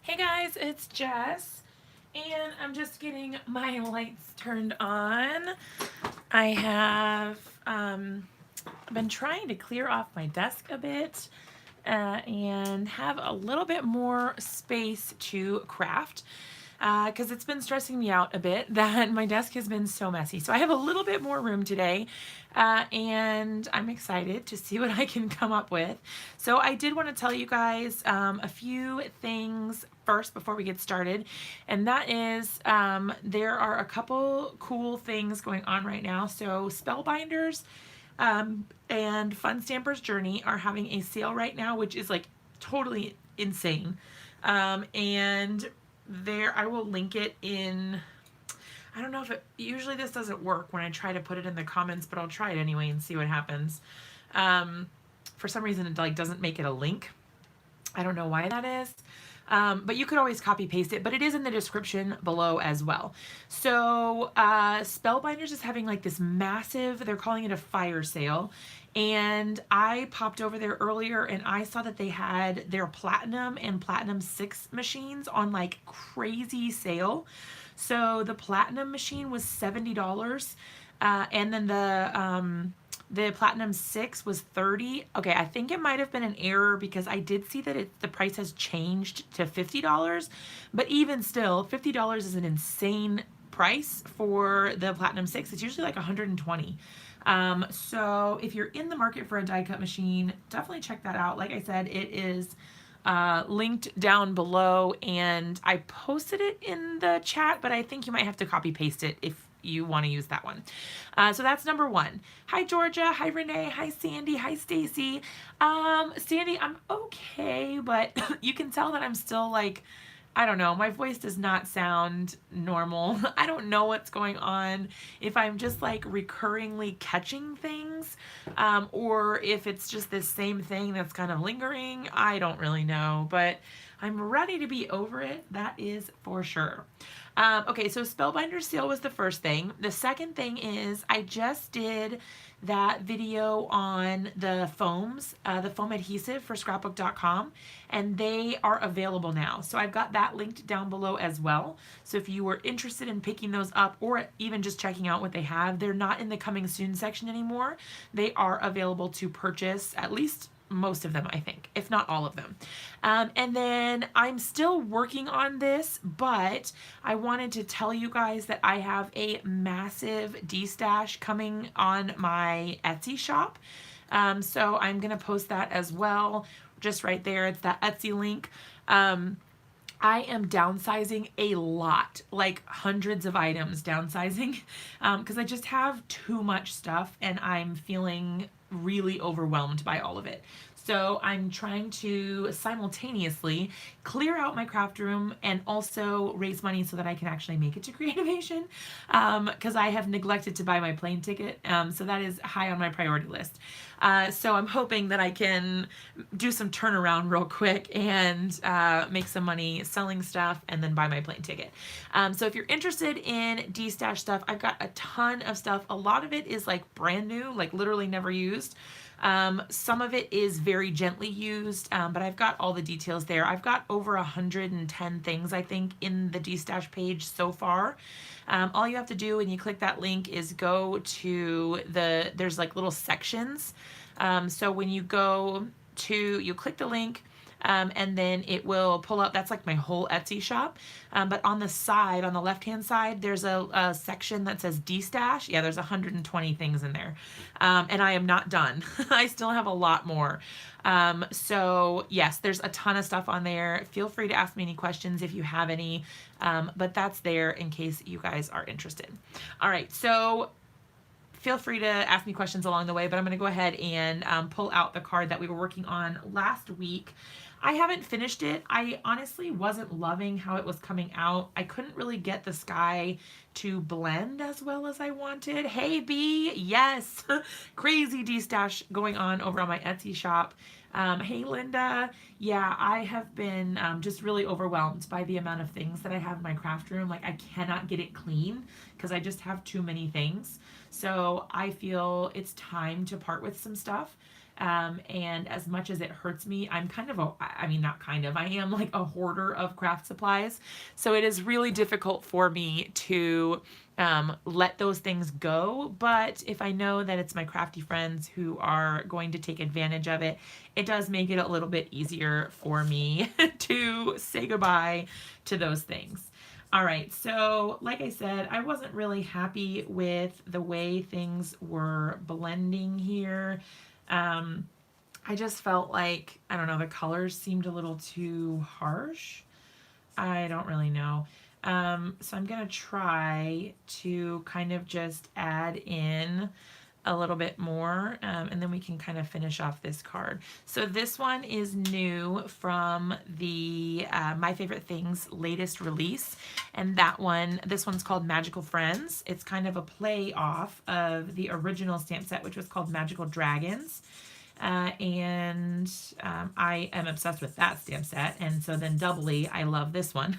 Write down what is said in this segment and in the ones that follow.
Hey guys, it's Jess, and I'm just getting my lights turned on. I have been trying to clear off my desk a bit and have a little bit more space to craft because it's been stressing me out a bit that my desk has been so messy. So I have a little bit more room today and I'm excited to see what I can come up with. So I did want to tell you guys a few things first before we get started, and that is there are a couple cool things going on right now. So Spellbinders and Fun Stampers Journey are having a sale right now, which is like totally insane. And there, I will link it in. I don't know if it, usually this doesn't work when I try to put it in the comments, but I'll try it anyway and see what happens. For some reason, it like doesn't make it a link. I don't know why that is. But you could always copy paste it, but it is in the description below as well. So Spellbinders is having like this massive, they're calling it a fire sale. And I popped over there earlier and I saw that they had their Platinum and Platinum 6 machines on like crazy sale. So the Platinum machine was $70. And then the Platinum 6 was $30. Okay, I think it might have been an error because I did see that the price has changed to $50. But even still, $50 is an insane price for the Platinum 6. It's usually like $120. So if you're in the market for a die cut machine, definitely check that out. Like I said, it is linked down below, and I posted it in the chat, but I think you might have to copy paste it if you want to use that one. So that's number one. Hi Georgia, hi Renee, hi Sandy, hi Stacy. Sandy, I'm okay, but you can tell that I'm still like, I don't know, my voice does not sound normal. I don't know what's going on, if I'm just like recurringly catching things, or if it's just this same thing that's kind of lingering. I don't really know, but I'm ready to be over it. That is for sure. Okay, so Spellbinder Seal was the first thing. The second thing is I just did that video on the foams, the foam adhesive for scrapbook.com, and they are available now. So I've got that linked down below as well. So if you were interested in picking those up or even just checking out what they have, they're not in the coming soon section anymore. They are available to purchase, at least most of them, I think, if not all of them. And then I'm still working on this, but I wanted to tell you guys that I have a massive destash coming on my Etsy shop. So I'm going to post that as well, just right there. It's that Etsy link. I am downsizing a lot, like hundreds of items downsizing, because I just have too much stuff and I'm feeling really overwhelmed by all of it. So I'm trying to simultaneously clear out my craft room and also raise money so that I can actually make it to Creativation, because I have neglected to buy my plane ticket. So that is high on my priority list. So I'm hoping that I can do some turnaround real quick and make some money selling stuff and then buy my plane ticket. So if you're interested in de-stash stuff, I've got a ton of stuff. A lot of it is like brand new, like literally never used. Some of it is very gently used, but I've got all the details there. I've got over 110 things, I think, in the destash page so far. All you have to do when you click that link is go to there's like little sections. So when you go to, you click the link, and then it will pull up, that's like my whole Etsy shop. But on the side, on the left-hand side, there's a section that says destash. Yeah, there's 120 things in there. And I am not done. I still have a lot more. So yes, there's a ton of stuff on there. Feel free to ask me any questions if you have any, but that's there in case you guys are interested. All right, so feel free to ask me questions along the way, but I'm going to go ahead and pull out the card that we were working on last week. I haven't finished it. I honestly wasn't loving how it was coming out. I couldn't really get the sky to blend as well as I wanted. Hey B, yes, crazy destash going on over on my Etsy shop. Hey Linda, yeah, I have been just really overwhelmed by the amount of things that I have in my craft room. Like I cannot get it clean because I just have too many things. So I feel it's time to part with some stuff. And as much as it hurts me, I'm kind of I mean, not kind of, I am like a hoarder of craft supplies. So it is really difficult for me to let those things go. But if I know that it's my crafty friends who are going to take advantage of it, it does make it a little bit easier for me to say goodbye to those things. All right, so like I said, I wasn't really happy with the way things were blending here. I just felt like, I don't know, the colors seemed a little too harsh. I don't really know. So I'm going to try to kind of just add in a little bit more, and then we can kind of finish off this card. So this one is new from the My Favorite Things latest release, and this one's called Magical Friends. It's kind of a play off of the original stamp set, which was called Magical Dragons. I am obsessed with that stamp set, and so then doubly, I love this one.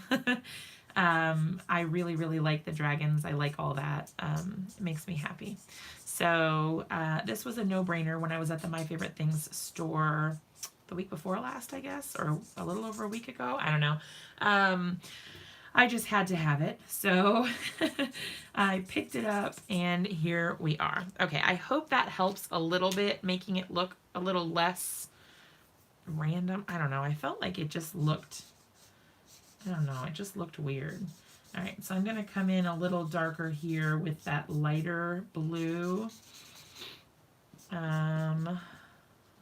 I really, really like the dragons. I like all that. It makes me happy. So this was a no-brainer when I was at the My Favorite Things store the week before last, I guess, or a little over a week ago. I don't know. I just had to have it. So I picked it up and here we are. Okay, I hope that helps a little bit, making it look a little less random. I don't know. I felt like it just looked, I don't know, it just looked weird. All right, so I'm going to come in a little darker here with that lighter blue. Let's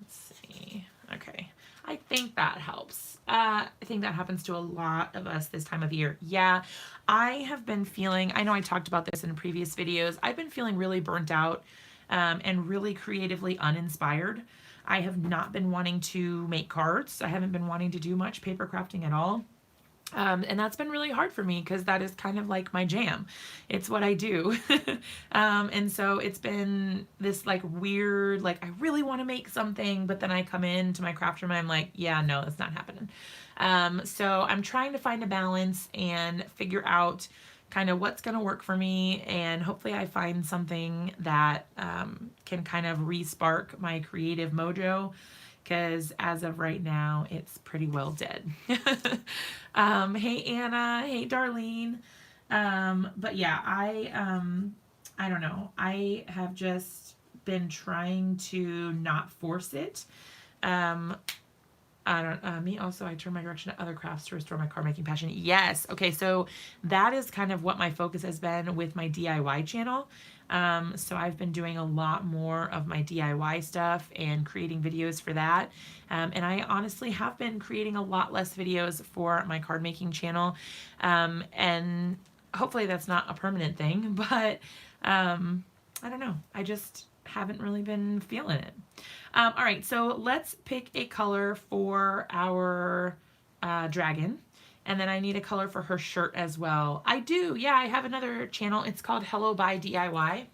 see. Okay, I think that helps. I think that happens to a lot of us this time of year. Yeah, I have been feeling, I know I talked about this in previous videos, I've been feeling really burnt out and really creatively uninspired. I have not been wanting to make cards. I haven't been wanting to do much paper crafting at all. And that's been really hard for me because that is kind of like my jam. It's what I do. And so it's been this like weird, like I really want to make something, but then I come into my craft room and I'm like, yeah, no, that's not happening. So I'm trying to find a balance and figure out kind of what's going to work for me. And hopefully I find something that can kind of re-spark my creative mojo, because as of right now, it's pretty well dead. Hey, Anna. Hey, Darlene. But yeah, I don't know. I have just been trying to not force it. Me also, I turn my direction to other crafts to restore my card making passion. Yes. Okay. So that is kind of what my focus has been with my DIY channel. So I've been doing a lot more of my DIY stuff and creating videos for that. And I honestly have been creating a lot less videos for my card making channel. And hopefully that's not a permanent thing, but, I don't know. I just haven't really been feeling it. All right, so let's pick a color for our dragon. And then I need a color for her shirt as well. I do, yeah, I have another channel. It's called Hello by DIY.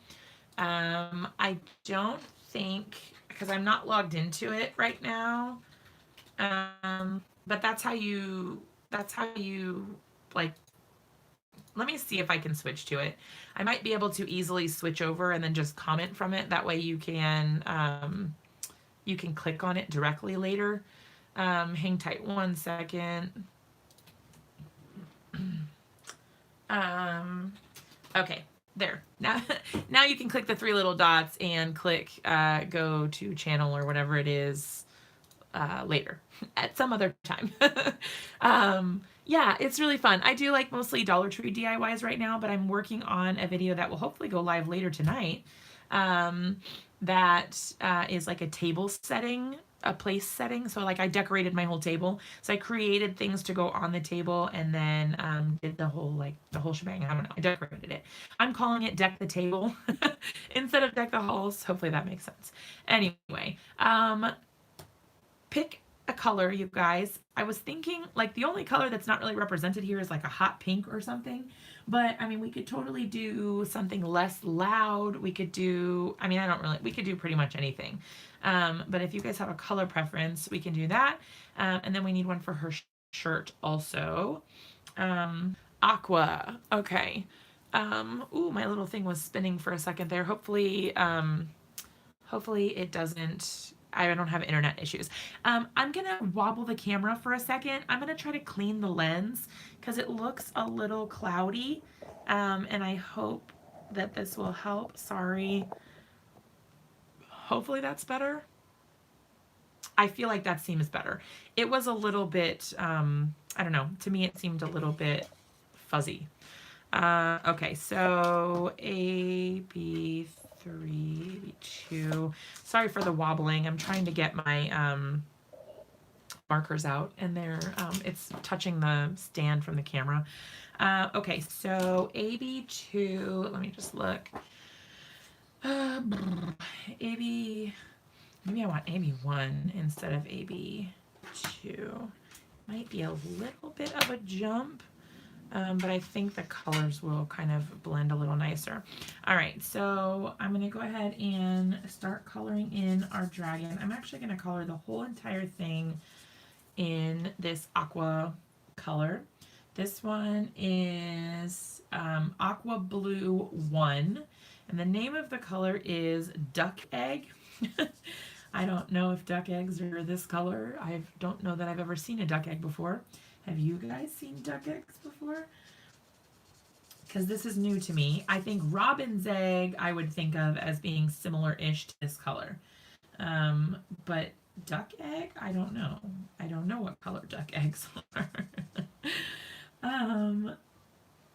I don't think, because I'm not logged into it right now. But that's how you, like, let me see if I can switch to it. I might be able to easily switch over and then just comment from it. That way you can click on it directly later. Hang tight 1 second. Okay, there. Now you can click the 3 little dots and click go to channel or whatever it is later at some other time. Yeah, it's really fun. I do like mostly Dollar Tree DIYs right now, but I'm working on a video that will hopefully go live later tonight. That is like a table setting, a place setting. So like I decorated my whole table. So I created things to go on the table and then did the whole shebang. I don't know. I decorated it. I'm calling it Deck the Table instead of Deck the Halls. Hopefully that makes sense. Anyway, pick a color, you guys. I was thinking like the only color that's not really represented here is like a hot pink or something. But I mean, we could totally do something less loud. We could do, I mean, we could do pretty much anything. But if you guys have a color preference, we can do that. And then we need one for her shirt also. Aqua. Okay. Ooh, my little thing was spinning for a second there. Hopefully it doesn't I don't have internet issues. I'm gonna wobble the camera for a second. I'm gonna try to clean the lens because it looks a little cloudy, and I hope that this will help. Sorry. Hopefully that's better. I feel like that seems better. It was a little bit, I don't know, to me it seemed a little bit fuzzy. Okay, so AB3, AB2. Sorry for the wobbling. I'm trying to get my markers out, and it's touching the stand from the camera. Okay, so AB2, let me just look. AB, maybe I want AB1 instead of AB2. Might be a little bit of a jump. But I think the colors will kind of blend a little nicer. All right, so I'm gonna go ahead and start coloring in our dragon. I'm actually gonna color the whole entire thing in this aqua color. This one is Aqua Blue 1, and the name of the color is Duck Egg. I don't know if duck eggs are this color. I don't know that I've ever seen a duck egg before. Have you guys seen duck eggs before? Because this is new to me. I think robin's egg I would think of as being similar-ish to this color. But duck egg, I don't know. I don't know what color duck eggs are.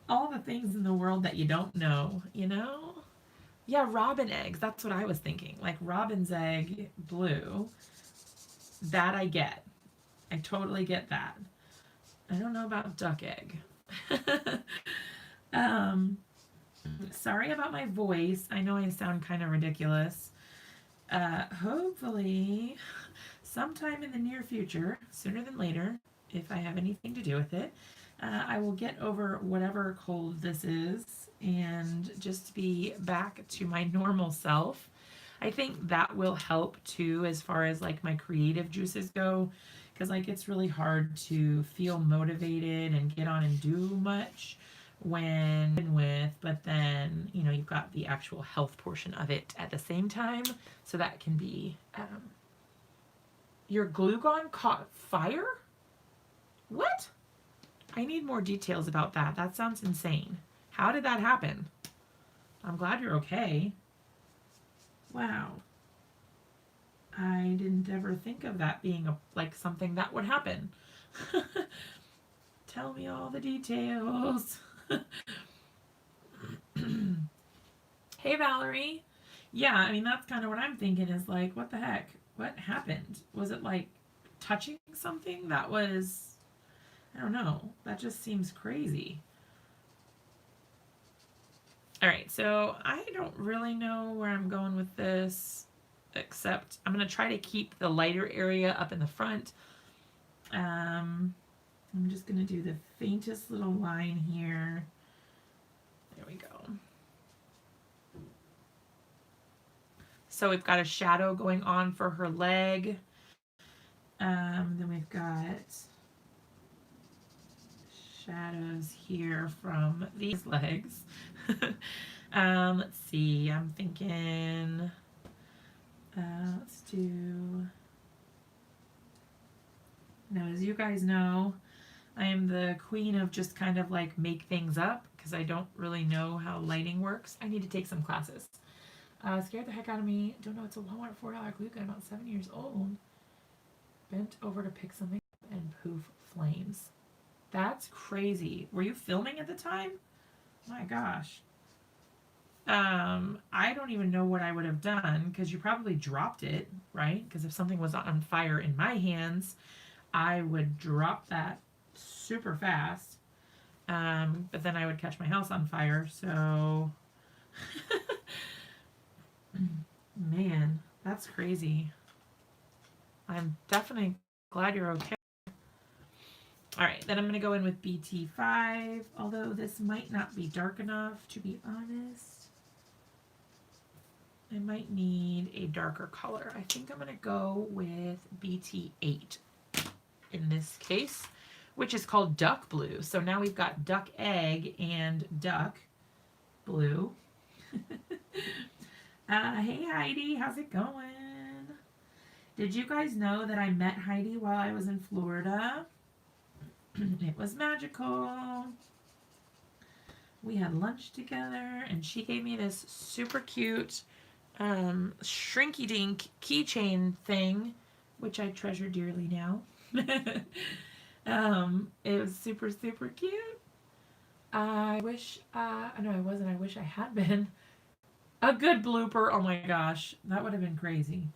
All the things in the world that you don't know, you know? Yeah, robin eggs. That's what I was thinking. Like robin's egg blue. That I get. I totally get that. I don't know about duck egg. Sorry about my voice. I know I sound kind of ridiculous. Hopefully, sometime in the near future, sooner than later, if I have anything to do with it, I will get over whatever cold this is and just be back to my normal self. I think that will help too, as far as like my creative juices go, because like it's really hard to feel motivated and get on and do much but then you know you've got the actual health portion of it at the same time, so that can be your glue gun caught fire. What? I need more details about that. That sounds insane. How did that happen? I'm glad you're okay. Wow. I didn't ever think of that being like something that would happen. Tell me all the details. Hey, Valerie. Yeah, I mean, that's kind of what I'm thinking is like, what the heck? What happened? Was it like touching something that was, I don't know. That just seems crazy. All right, so I don't really know where I'm going with this, except I'm going to try to keep the lighter area up in the front. I'm just going to do the faintest little line here. There we go. So we've got a shadow going on for her leg. Then we've got shadows here from these legs. Let's see, I'm thinking, let's do, now as you guys know, I am the queen of just kind of like make things up because I don't really know how lighting works. I need to take some classes. Scared the heck out of me. Don't know, it's a Walmart $4 glue gun, about 7 years old. Bent over to pick something up and poof, flames. That's crazy. Were you filming at the time? My gosh. I don't even know what I would have done because you probably dropped it, right? Because if something was on fire in my hands, I would drop that super fast. But then I would catch my house on fire, so... Man, that's crazy. I'm definitely glad you're okay. All right, then I'm going to go in with BT5, although this might not be dark enough, to be honest. I might need a darker color. I think I'm going to go with BT8 in this case, which is called Duck Blue. So now we've got Duck Egg and Duck Blue. Hey Heidi, how's it going? Did you guys know that I met Heidi while I was in Florida? It was magical. We had lunch together, and she gave me this super cute shrinky-dink keychain thing, which I treasure dearly now. It was super, super cute. I wish, no, I wasn't. I wish I had been. A good blooper. Oh my gosh, that would have been crazy.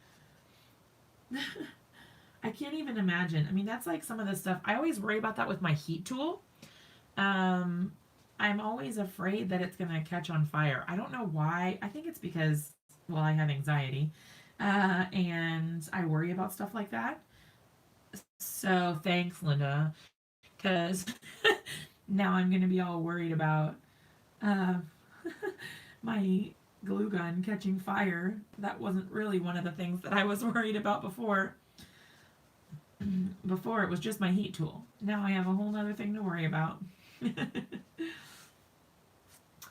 I can't even imagine. I mean, that's like some of the stuff. I always worry about that with my heat tool. I'm always afraid that it's going to catch on fire. I don't know why. I think it's because, well, I have anxiety. And I worry about stuff like that. So thanks, Linda. Because now I'm going to be all worried about my glue gun catching fire. That wasn't really one of the things that I was worried about before. Before it was just my heat tool. Now I have a whole other thing to worry about.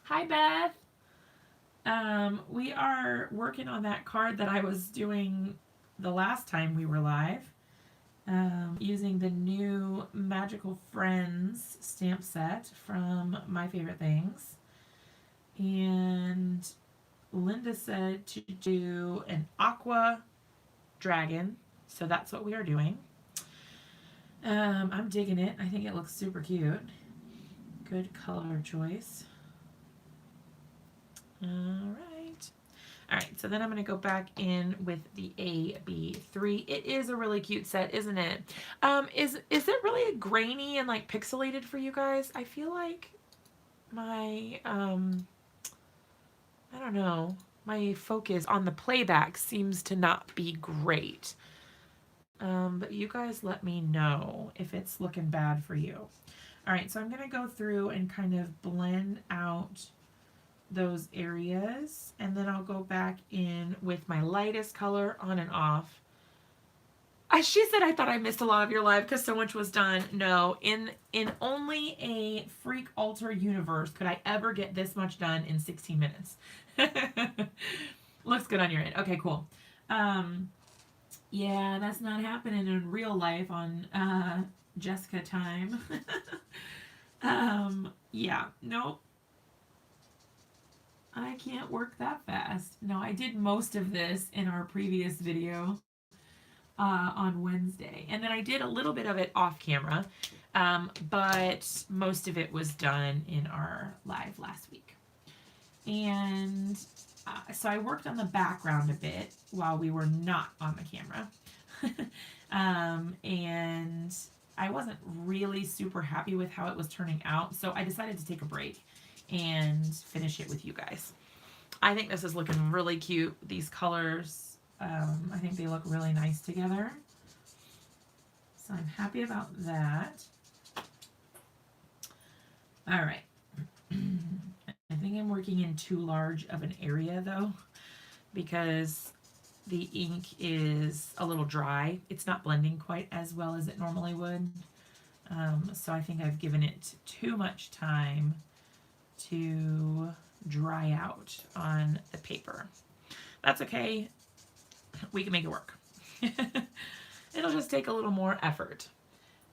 Hi, Beth. We are working on that card that I was doing the last time we were live. Using the new Magical Friends stamp set from My Favorite Things. And Linda said to do an aqua dragon, so that's what we are doing. I'm digging it. I think it looks super cute. Good color choice. Alright, so then I'm going to go back in with the AB3. It is a really cute set, isn't it? Is it really grainy and like pixelated for you guys? I feel like my, I don't know, my focus on the playback seems to not be great. But you guys let me know if it's looking bad for you. Alright, so I'm going to go through and kind of blend out those areas, and then I'll go back in with my lightest color on and off. She said I thought I missed a lot of your live because so much was done. No, in only a freak alter universe could I ever get this much done in 16 minutes. Looks good on your end. Okay, cool. Yeah, that's not happening in real life on Jessica time. Yeah, nope. I can't work that fast. No, I did most of this in our previous video on Wednesday. And then I did a little bit of it off camera, but most of it was done in our live last week. And so I worked on the background a bit while we were not on the camera. And I wasn't really super happy with how it was turning out, so I decided to take a break and finish it with you guys. I think this is looking really cute. These colors, I think they look really nice together. So I'm happy about that. All right. I think I'm working in too large of an area though, because the ink is a little dry. It's not blending quite as well as it normally would. So I think I've given it too much time to dry out on the paper. That's okay. We can make it work. It'll just take a little more effort.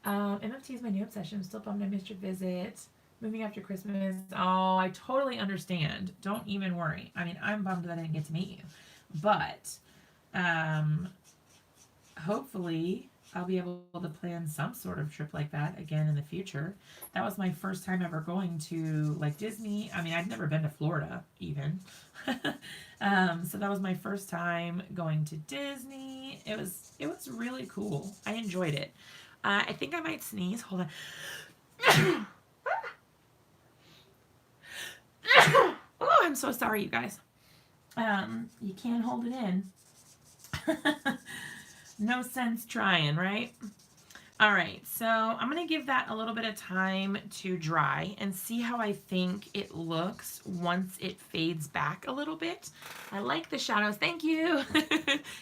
MFT is my new obsession. I'm still bummed I missed your visit. Moving after Christmas. Oh, I totally understand. Don't even worry. I mean, I'm bummed that I didn't get to meet you. But hopefully I'll be able to plan some sort of trip like that again in the future. That was my first time ever going to like Disney. I mean, I'd never been to Florida even. So that was my first time going to Disney. It was really cool. I enjoyed it. I think I might sneeze. Hold on. Oh, I'm so sorry, you guys. You can't hold it in. No sense trying, right? All right, so I'm going to give that a little bit of time to dry and see how I think it looks once it fades back a little bit. I like the shadows. Thank you.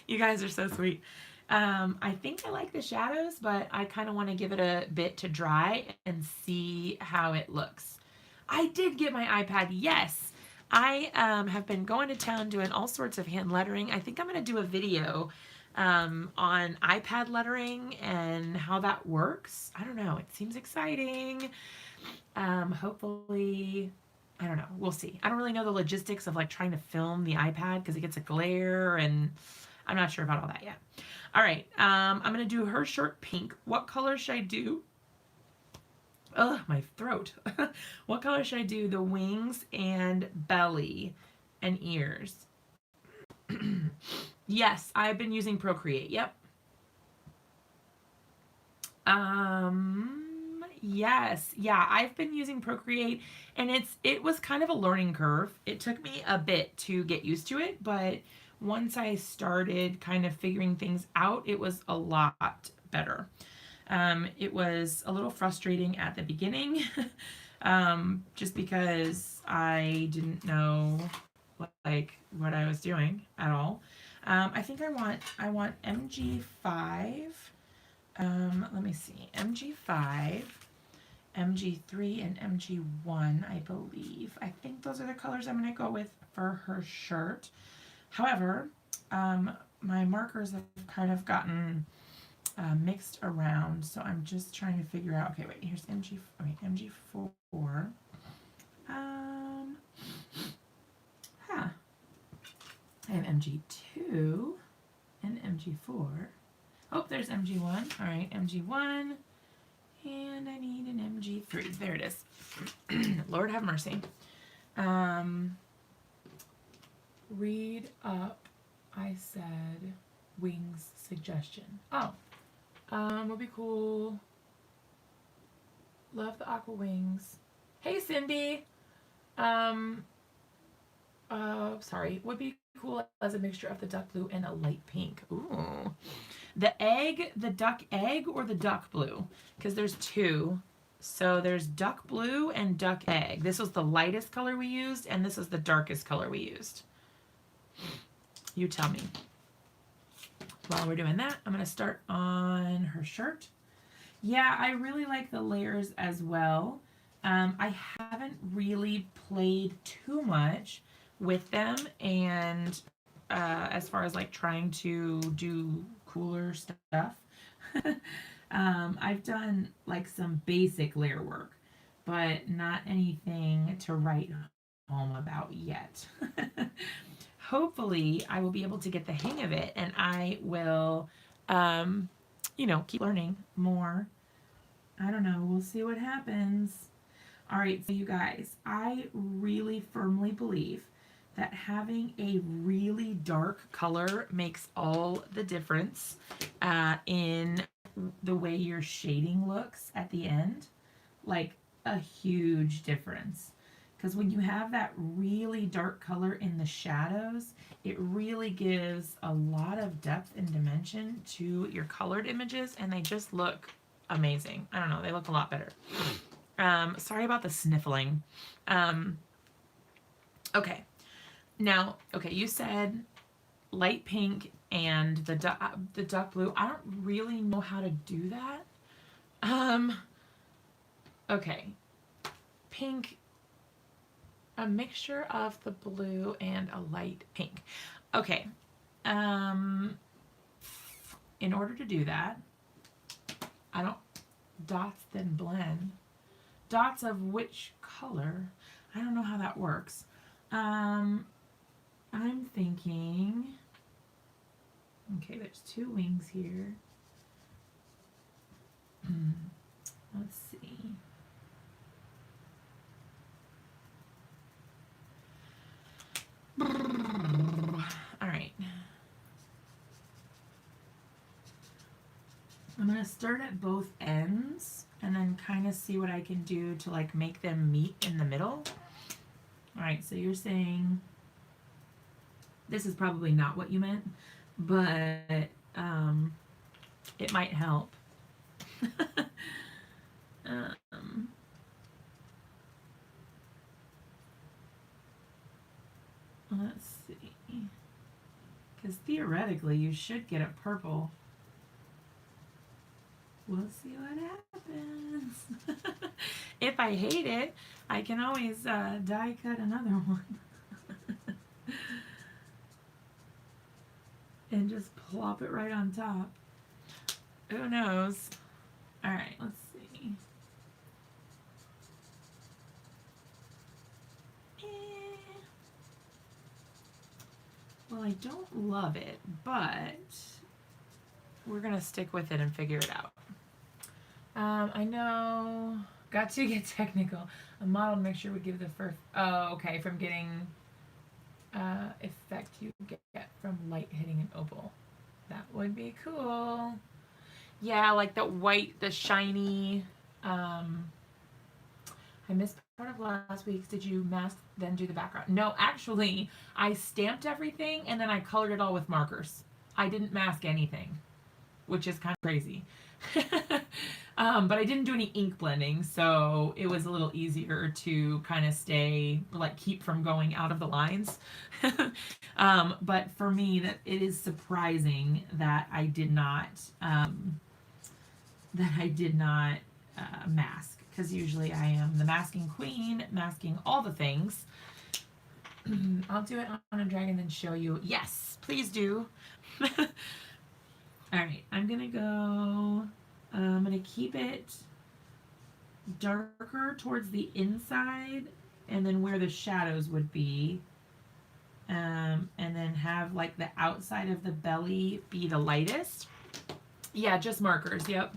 You guys are so sweet. I think I like the shadows, but I kind of want to give it a bit to dry and see how it looks. I did get my iPad, yes. I have been going to town doing all sorts of hand lettering. I think I'm going to do a video on iPad lettering and how that works. I don't know. It seems exciting. Hopefully, I don't know. We'll see. I don't really know the logistics of like trying to film the iPad because it gets a glare and I'm not sure about all that yet. All right. I'm going to do her shirt pink. What color should I do? Ugh, my throat. What color should I do? The wings and belly and ears. Yes, I've been using Procreate. Yep. Yes. Yeah, I've been using Procreate and it was kind of a learning curve. It took me a bit to get used to it, but once I started kind of figuring things out, it was a lot better. It was a little frustrating at the beginning, just because I didn't know what I was doing at all. I think I want MG5. Let me see, MG5, MG3, and MG1, I believe. I think those are the colors I'm going to go with for her shirt. However, my markers have kind of gotten mixed around, so I'm just trying to figure out. Okay, wait. Here's MG4. I have MG2 and MG4. Oh, there's MG1. All right, MG1, and I need an MG3. There it is. Lord have mercy. Read up. I said wings suggestion. Oh. Would be cool. Love the aqua wings. Hey, Cindy. Sorry. Would be cool as a mixture of the duck blue and a light pink. Ooh. The duck egg or the duck blue? Because there's two. So there's duck blue and duck egg. This was the lightest color we used, and this is the darkest color we used. You tell me. While we're doing that, I'm going to start on her shirt. Yeah, I really like the layers as well. I haven't really played too much with them, and as far as like trying to do cooler stuff. I've done like some basic layer work, but not anything to write home about yet. Hopefully I will be able to get the hang of it, and I will, keep learning more. I don't know. We'll see what happens. All right, so you guys, I really firmly believe that having a really dark color makes all the difference in the way your shading looks at the end. Like a huge difference. Because when you have that really dark color in the shadows, it really gives a lot of depth and dimension to your colored images, and they just look amazing. I don't know, they look a lot better. Sorry about the sniffling. Okay. Now, okay, you said light pink and the duck blue. I don't really know how to do that. Okay. Pink, a mixture of the blue and a light pink. Okay. In order to do that, dots then blend. Dots of which color? I don't know how that works. I'm thinking, okay, there's two wings here. Let's see. All right. I'm going to start at both ends and then kind of see what I can do to like make them meet in the middle. All right, so you're saying this is probably not what you meant, but it might help. Let's see. Because theoretically, you should get a purple. We'll see what happens. If I hate it, I can always die cut another one. and just plop it right on top. Who knows? All right, let's see. Well, I don't love it, but we're gonna stick with it and figure it out. I know, got to get technical. A mottled mixture would give the first, oh, okay, from getting effect you get from light hitting an opal. That would be cool. Yeah, like the white, the shiny, I missed part of last week's. Did you mask then do the background? No, actually, I stamped everything and then I colored it all with markers. I didn't mask anything, which is kind of crazy. But I didn't do any ink blending, so it was a little easier to kind of stay, like, keep from going out of the lines. But for me, that it is surprising that I did not mask, because usually I am the masking queen, masking all the things. I'll do it on a dragon and show you. Yes, please do. All right, I'm gonna go. I'm gonna keep it darker towards the inside, and then where the shadows would be, and then have like the outside of the belly be the lightest. Yeah, just markers. Yep.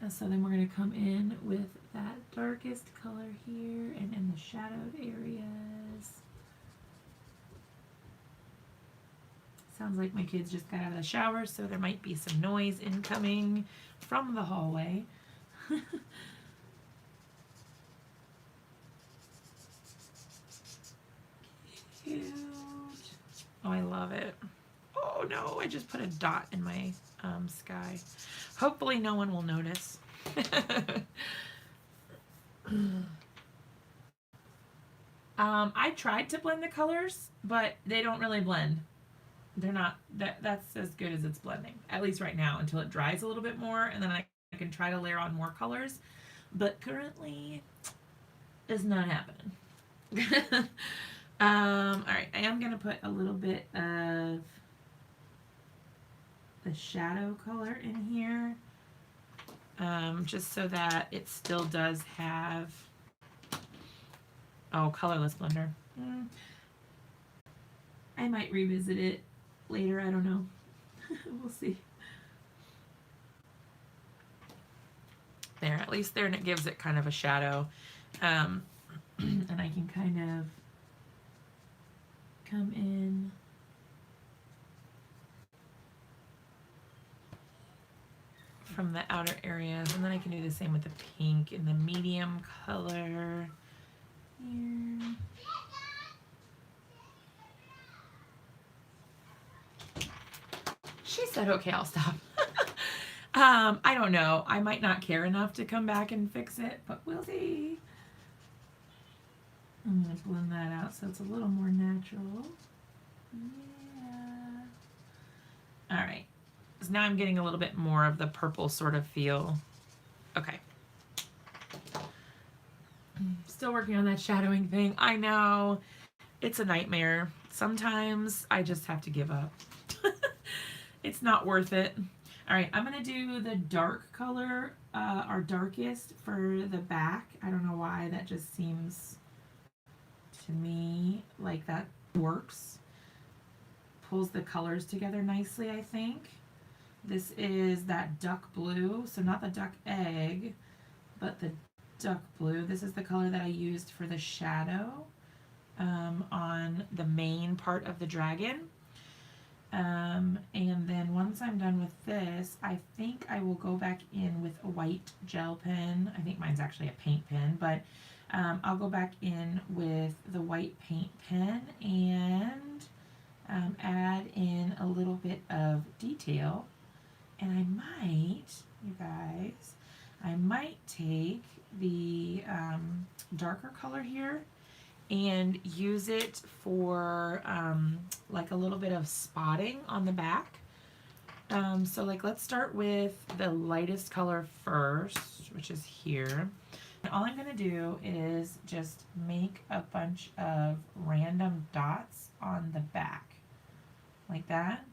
And so then we're gonna come in with that darkest color here, and in the shadowed areas. Sounds like my kids just got out of the shower, so there might be some noise incoming from the hallway. Cute. Oh, I love it. Oh no, I just put a dot in my sky. Hopefully no one will notice. I tried to blend the colors, but they don't really blend. They're not, that's as good as it's blending, at least right now, until it dries a little bit more, and then I can try to layer on more colors, but currently it's not happening. All right, I am going to put a little bit of the shadow color in here, just so that it still does have, oh, colorless blender. I might revisit it later, I don't know. We'll see. There, at least there, and it gives it kind of a shadow. And I can kind of come in from the outer areas, and then I can do the same with the pink and the medium color here. She said, okay, I'll stop. I don't know. I might not care enough to come back and fix it, but we'll see. I'm going to blend that out so it's a little more natural. Yeah. All right. So now I'm getting a little bit more of the purple sort of feel. Okay. Still working on that shadowing thing. I know. It's a nightmare. Sometimes I just have to give up. It's not worth it. All right, I'm going to do the dark color, our darkest, for the back. I don't know why, that just seems to me like that works. Pulls the colors together nicely, I think. This is that duck blue, so not the duck egg, but the duck blue. This is the color that I used for the shadow on the main part of the dragon. And then once I'm done with this, I think I will go back in with a white gel pen. I think mine's actually a paint pen, but I'll go back in with the white paint pen and add in a little bit of detail. And I might, you guys, I might take the darker color here and use it for like a little bit of spotting on the back. So like, let's start with the lightest color first, which is here. And all I'm gonna do is just make a bunch of random dots on the back, like that.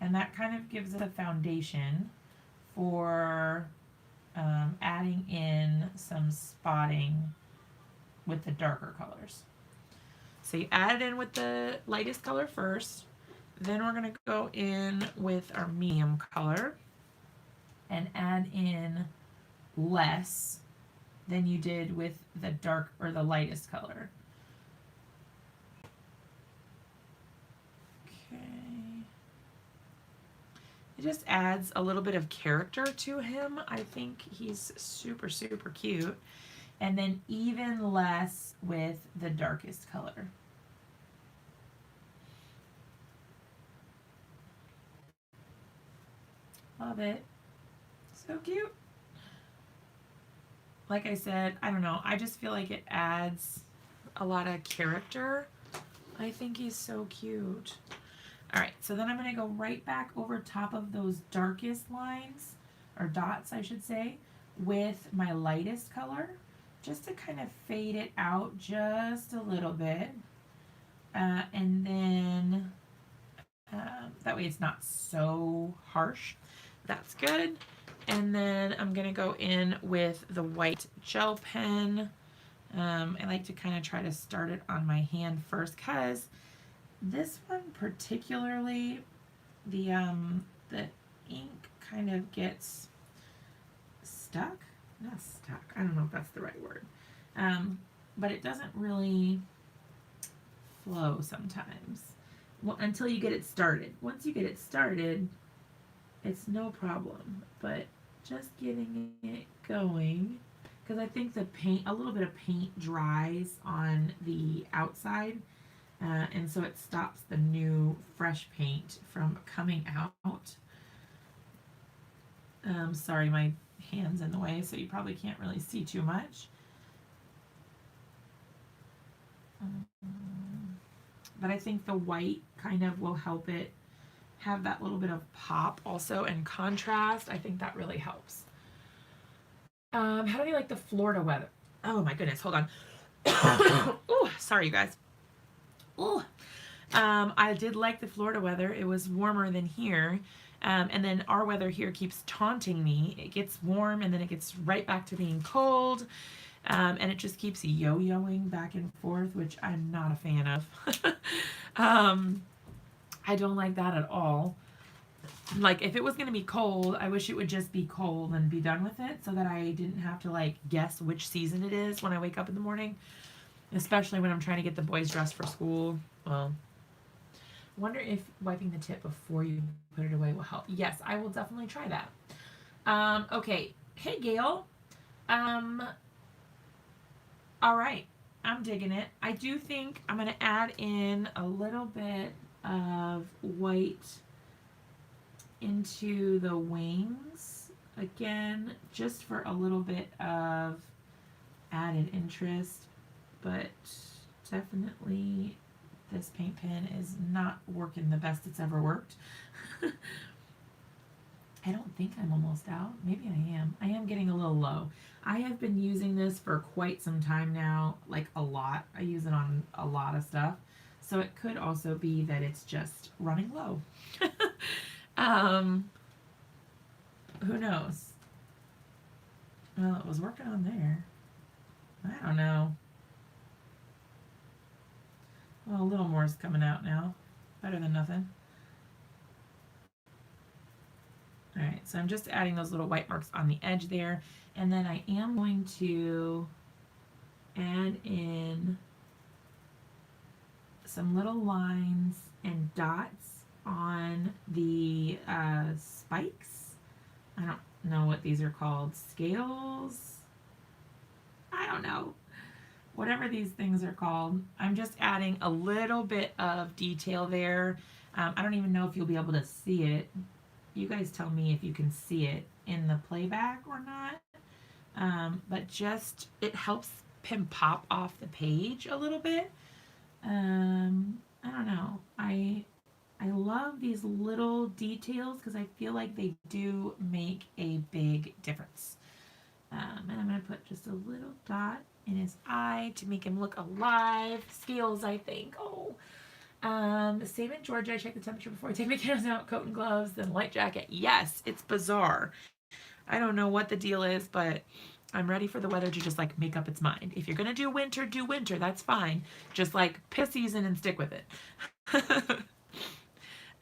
And that kind of gives it a foundation for adding in some spotting with the darker colors. So you add it in with the lightest color first, then we're going to go in with our medium color and add in less than you did with the dark or the lightest color. Okay. It just adds a little bit of character to him. I think he's super, super cute. And then even less with the darkest color. Love it. So cute. Like I said, I don't know. I just feel like it adds a lot of character. I think he's so cute. All right, so then I'm going to go right back over top of those darkest lines, or dots, I should say, with my lightest color, just to kind of fade it out just a little bit. And then that way it's not so harsh. That's good. And then I'm going to go in with the white gel pen. I like to kind of try to start it on my hand first because this one particularly, the ink kind of gets stuck. Not stuck. I don't know if that's the right word. But it doesn't really flow sometimes. Well, until you get it started. Once you get it started, it's no problem. But just getting it going, because I think the paint, a little bit of paint dries on the outside. And so it stops the new fresh paint from coming out. Sorry, my hand's in the way, so you probably can't really see too much. But I think the white kind of will help it have that little bit of pop also and contrast. I think that really helps. How do you like the Florida weather? Oh my goodness, hold on. Oh, sorry you guys. Oh, I did like the Florida weather. It was warmer than here. And then our weather here keeps taunting me. It gets warm and then it gets right back to being cold. And it just keeps yo-yoing back and forth, which I'm not a fan of. I don't like that at all. Like, if it was going to be cold, I wish it would just be cold and be done with it so that I didn't have to, like, guess which season it is when I wake up in the morning. Especially when I'm trying to get the boys dressed for school. Well, I wonder if wiping the tip before you put it away will help. Yes, I will definitely try that. Okay. Hey, Gail. All right. I'm digging it. I do think I'm going to add in a little bit of white into the wings. Again, just for a little bit of added interest. But definitely this paint pen is not working the best it's ever worked. I don't think I'm almost out. Maybe I am. I am getting a little low. I have been using this for quite some time now, like a lot. I use it on a lot of stuff. So it could also be that it's just running low. Who knows? Well, it was working on there. I don't know. Well, a little more is coming out now. Better than nothing. Alright, so I'm just adding those little white marks on the edge there. And then I am going to add in some little lines and dots on the spikes. I don't know what these are called. Scales? I don't know. Whatever these things are called. I'm just adding a little bit of detail there. I don't even know if you'll be able to see it. You guys tell me if you can see it in the playback or not. But just, it helps him pop off the page a little bit. I don't know. I love these little details because I feel like they do make a big difference. And I'm going to put just a little dot in his eye to make him look alive. Scales, I think. Oh. Same in Georgia. I check the temperature before I take my candles out. Coat and gloves, then light jacket. Yes, it's bizarre. I don't know what the deal is, but I'm ready for the weather to just like make up its mind. If you're gonna do winter, that's fine. Just like pick a season and stick with it.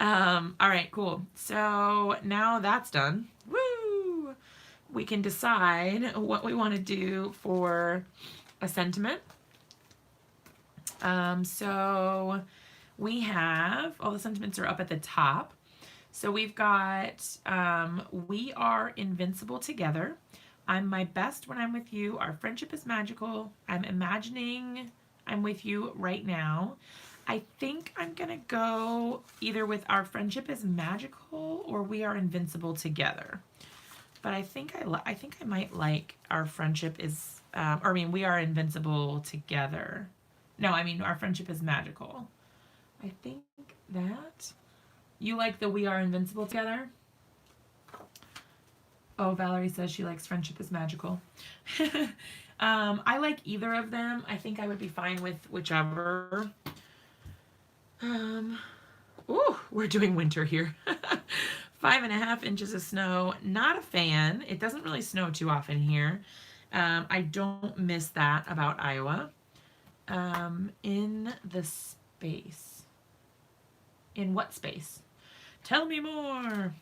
All right, cool. So now that's done. Woo! We can decide what we want to do for a sentiment. So we have, all the sentiments are up at the top. So we've got, we are invincible together. I'm my best when I'm with you. Our friendship is magical. I'm imagining I'm with you right now. I think I'm gonna go either with our friendship is magical or we are invincible together. But I think I might like our friendship is, we are invincible together. No, I mean our friendship is magical. I think that. You like the we are invincible together? Oh, Valerie says she likes friendship is magical. I like either of them. I think I would be fine with whichever. Ooh, we're doing winter here. 5.5 inches of snow. Not a fan. It doesn't really snow too often here. I don't miss that about Iowa. In the space. In what space? Tell me more.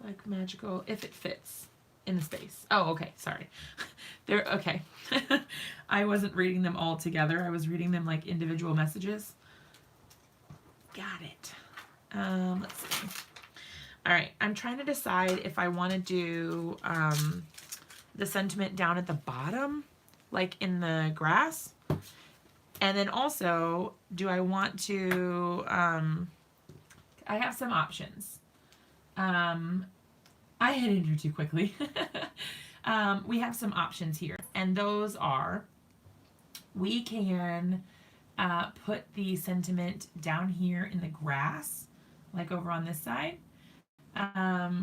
Like magical, if it fits in the space. Oh, okay, sorry. They're okay. I wasn't reading them all together. I was reading them like individual messages. Got it. Let's see. All right, I'm trying to decide if I want to do the sentiment down at the bottom, like in the grass. And then also, do I want to, I have some options. I hit enter too quickly. We have some options here, and those are, we can put the sentiment down here in the grass, like over on this side. I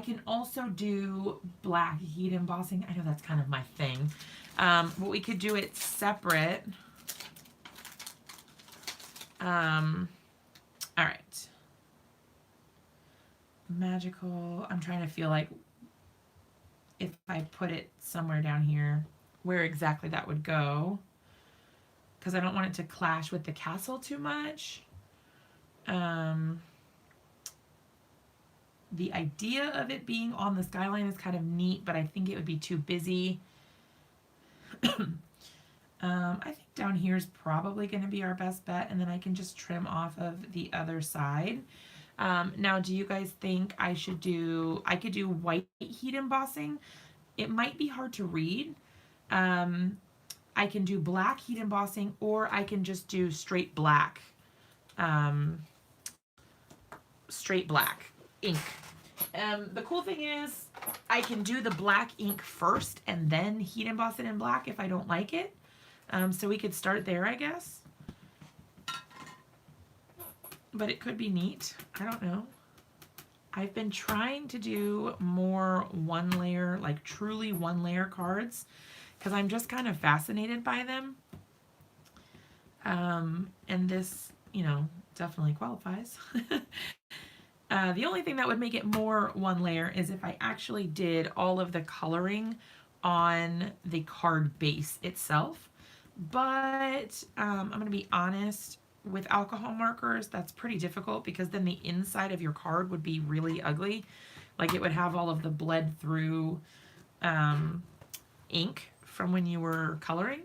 can also do black heat embossing. I know that's kind of my thing. But we could do it separate. All right. Magical. I'm trying to feel like if I put it somewhere down here, where exactly that would go. Because I don't want it to clash with the castle too much. The idea of it being on the skyline is kind of neat, but I think it would be too busy. I think down here is probably going to be our best bet, and then I can just trim off of the other side. Now, do you guys think I could do white heat embossing? It might be hard to read. I can do black heat embossing, or I can just do straight black ink. The cool thing is I can do the black ink first and then heat emboss it in black if I don't like it. So we could start there, I guess. But it could be neat. I don't know. I've been trying to do more one layer, like truly one layer cards, because I'm just kind of fascinated by them. And this, definitely qualifies. The only thing that would make it more one layer is if I actually did all of the coloring on the card base itself. But I'm going to be honest, with alcohol markers, that's pretty difficult because then the inside of your card would be really ugly. Like it would have all of the bled through ink from when you were coloring.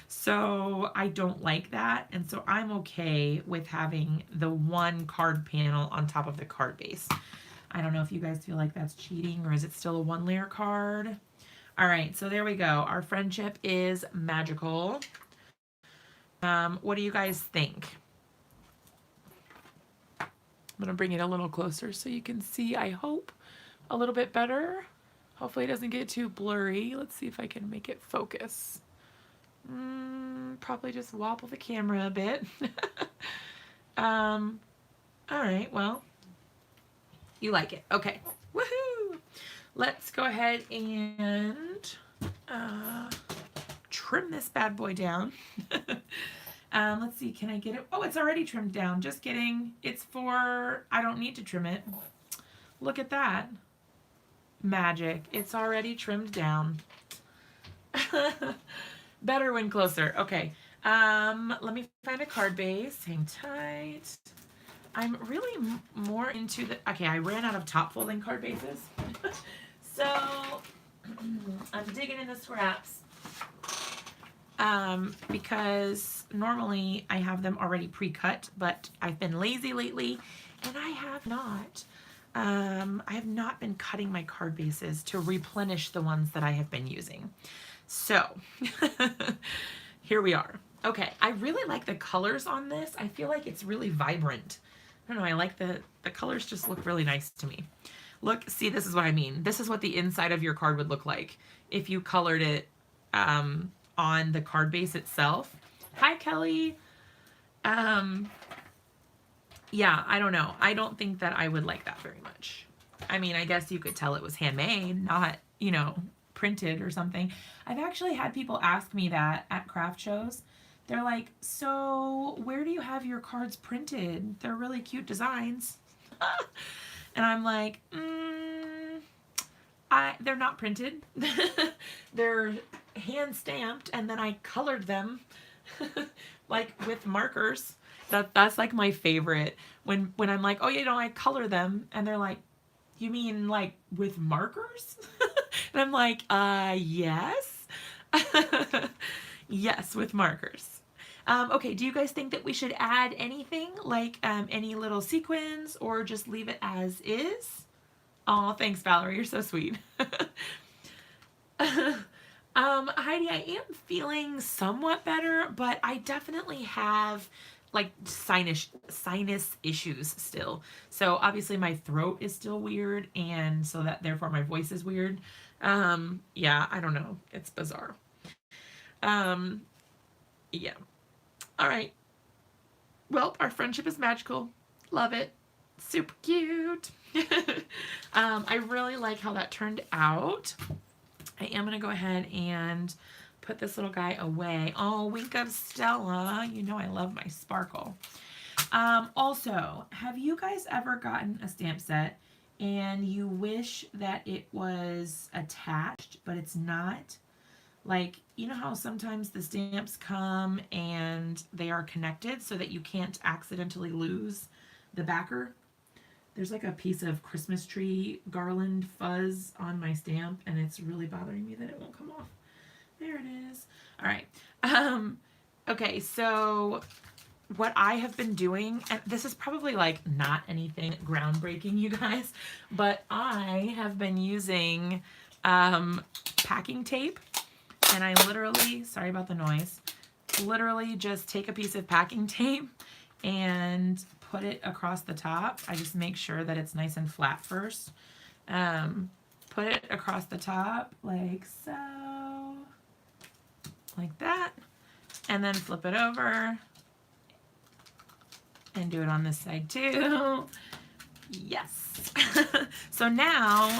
So I don't like that, and so I'm okay with having the one card panel on top of the card base. I don't know if you guys feel like that's cheating, or is it still a one layer card? All right, so there we go. Our friendship is magical. What do you guys think? I'm gonna bring it a little closer so you can see, I hope, a little bit better. Hopefully it doesn't get too blurry. Let's see if I can make it focus. Probably just wobble the camera a bit. All right, well, you like it. Okay, woohoo! Let's go ahead and trim this bad boy down. Let's see, can I get it? Oh, it's already trimmed down. Just kidding. It's for, I don't need to trim it. Look at that. Magic. It's already trimmed down. Better when closer. Okay. Let me find a card base. Hang tight. I'm really more into the, okay, I ran out of top folding card bases. So I'm digging in the scraps. Because normally I have them already pre-cut, but I've been lazy lately and I have not been cutting my card bases to replenish the ones that I have been using. So here we are. Okay, I really like the colors on this. I feel like it's really vibrant. I don't know, I like the colors just look really nice to me. Look, see, this is what I mean. This is what the inside of your card would look like if you colored it on the card base itself. Hi, Kelly. Yeah, I don't know. I don't think that I would like that very much. I mean, I guess you could tell it was handmade, not, you know, printed or something. I've actually had people ask me that at craft shows. They're like, so where do you have your cards printed? They're really cute designs. And I'm like, they're not printed. They're hand stamped, and then I colored them like with markers. That's like my favorite when I'm like, oh, you know, I color them, and they're like, you mean like with markers? And I'm like, yes. Yes, with markers. Okay, do you guys think that we should add anything like any little sequins or just leave it as is? Oh, thanks, Valerie. You're so sweet. Heidi, I am feeling somewhat better, but I definitely have like sinus issues still. So obviously my throat is still weird, and so that therefore my voice is weird. Yeah, I don't know. It's bizarre. Yeah. All right. Well, our friendship is magical. Love it. Super cute. I really like how that turned out. I am going to go ahead and put this little guy away. Oh, wink of Stella. You know I love my sparkle. Also, have you guys ever gotten a stamp set and you wish that it was attached, but it's not? Like, you know how sometimes the stamps come and they are connected so that you can't accidentally lose the backer? There's like a piece of Christmas tree garland fuzz on my stamp, and it's really bothering me that it won't come off. There it is. All right. Okay, so what I have been doing, and this is probably like not anything groundbreaking, you guys, but I have been using packing tape, and I literally, sorry about the noise, literally just take a piece of packing tape and put it across the top. I just make sure that it's nice and flat first. Put it across the top like so, like that, and then flip it over and do it on this side too. Yes. So now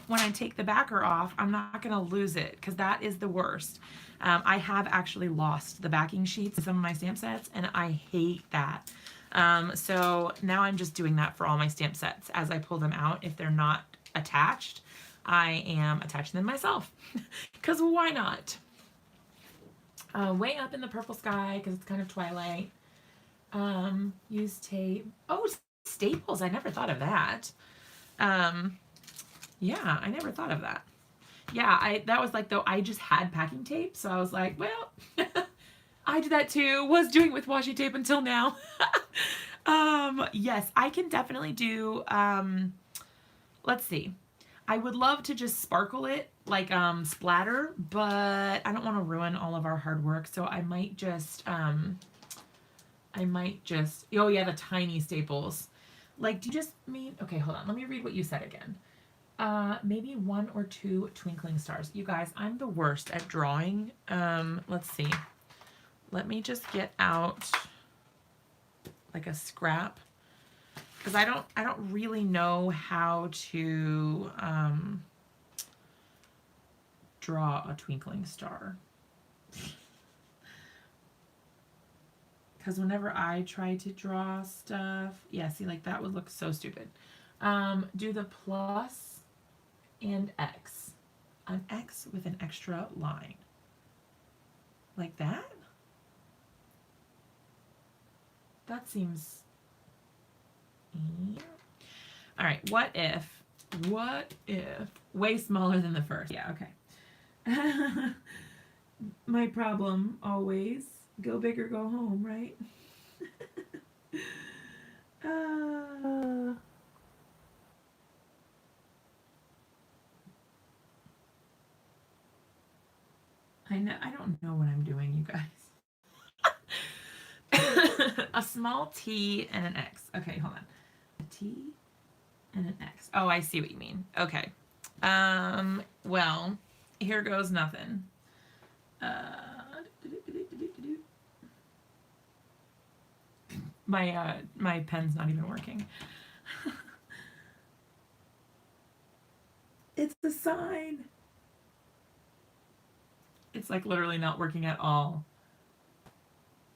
when I take the backer off, I'm not going to lose it because that is the worst. I have actually lost the backing sheets in some of my stamp sets, and I hate that. So now I'm just doing that for all my stamp sets. As I pull them out, if they're not attached, I am attaching them myself because why not? Way up in the purple sky because it's kind of twilight. Use tape. Oh, staples. I never thought of that. Yeah, I never thought of that. Yeah, that was like, though, I just had packing tape, so I was like, well, I did that too. Was doing with washi tape until now. Yes, I can definitely do, let's see. I would love to just sparkle it, like splatter, but I don't want to ruin all of our hard work, so I might just, oh yeah, the tiny staples. Like, do you just mean, okay, hold on, let me read what you said again. Maybe 1 or 2 twinkling stars. You guys, I'm the worst at drawing. Let's see. Let me just get out like a scrap, because I don't really know how to draw a twinkling star. because whenever I try to draw stuff, yeah, see, like that would look so stupid. Do the plus and X. An X with an extra line. Like that? That seems... Yeah. All right, what if, way smaller than the first? Yeah, okay. My problem always, go big or go home, right? I don't know what I'm doing, you guys. A small T and an X. Okay, hold on. A T and an X. Oh, I see what you mean. Okay. Well, here goes nothing. My pen's not even working. It's the sign. It's like literally not working at all.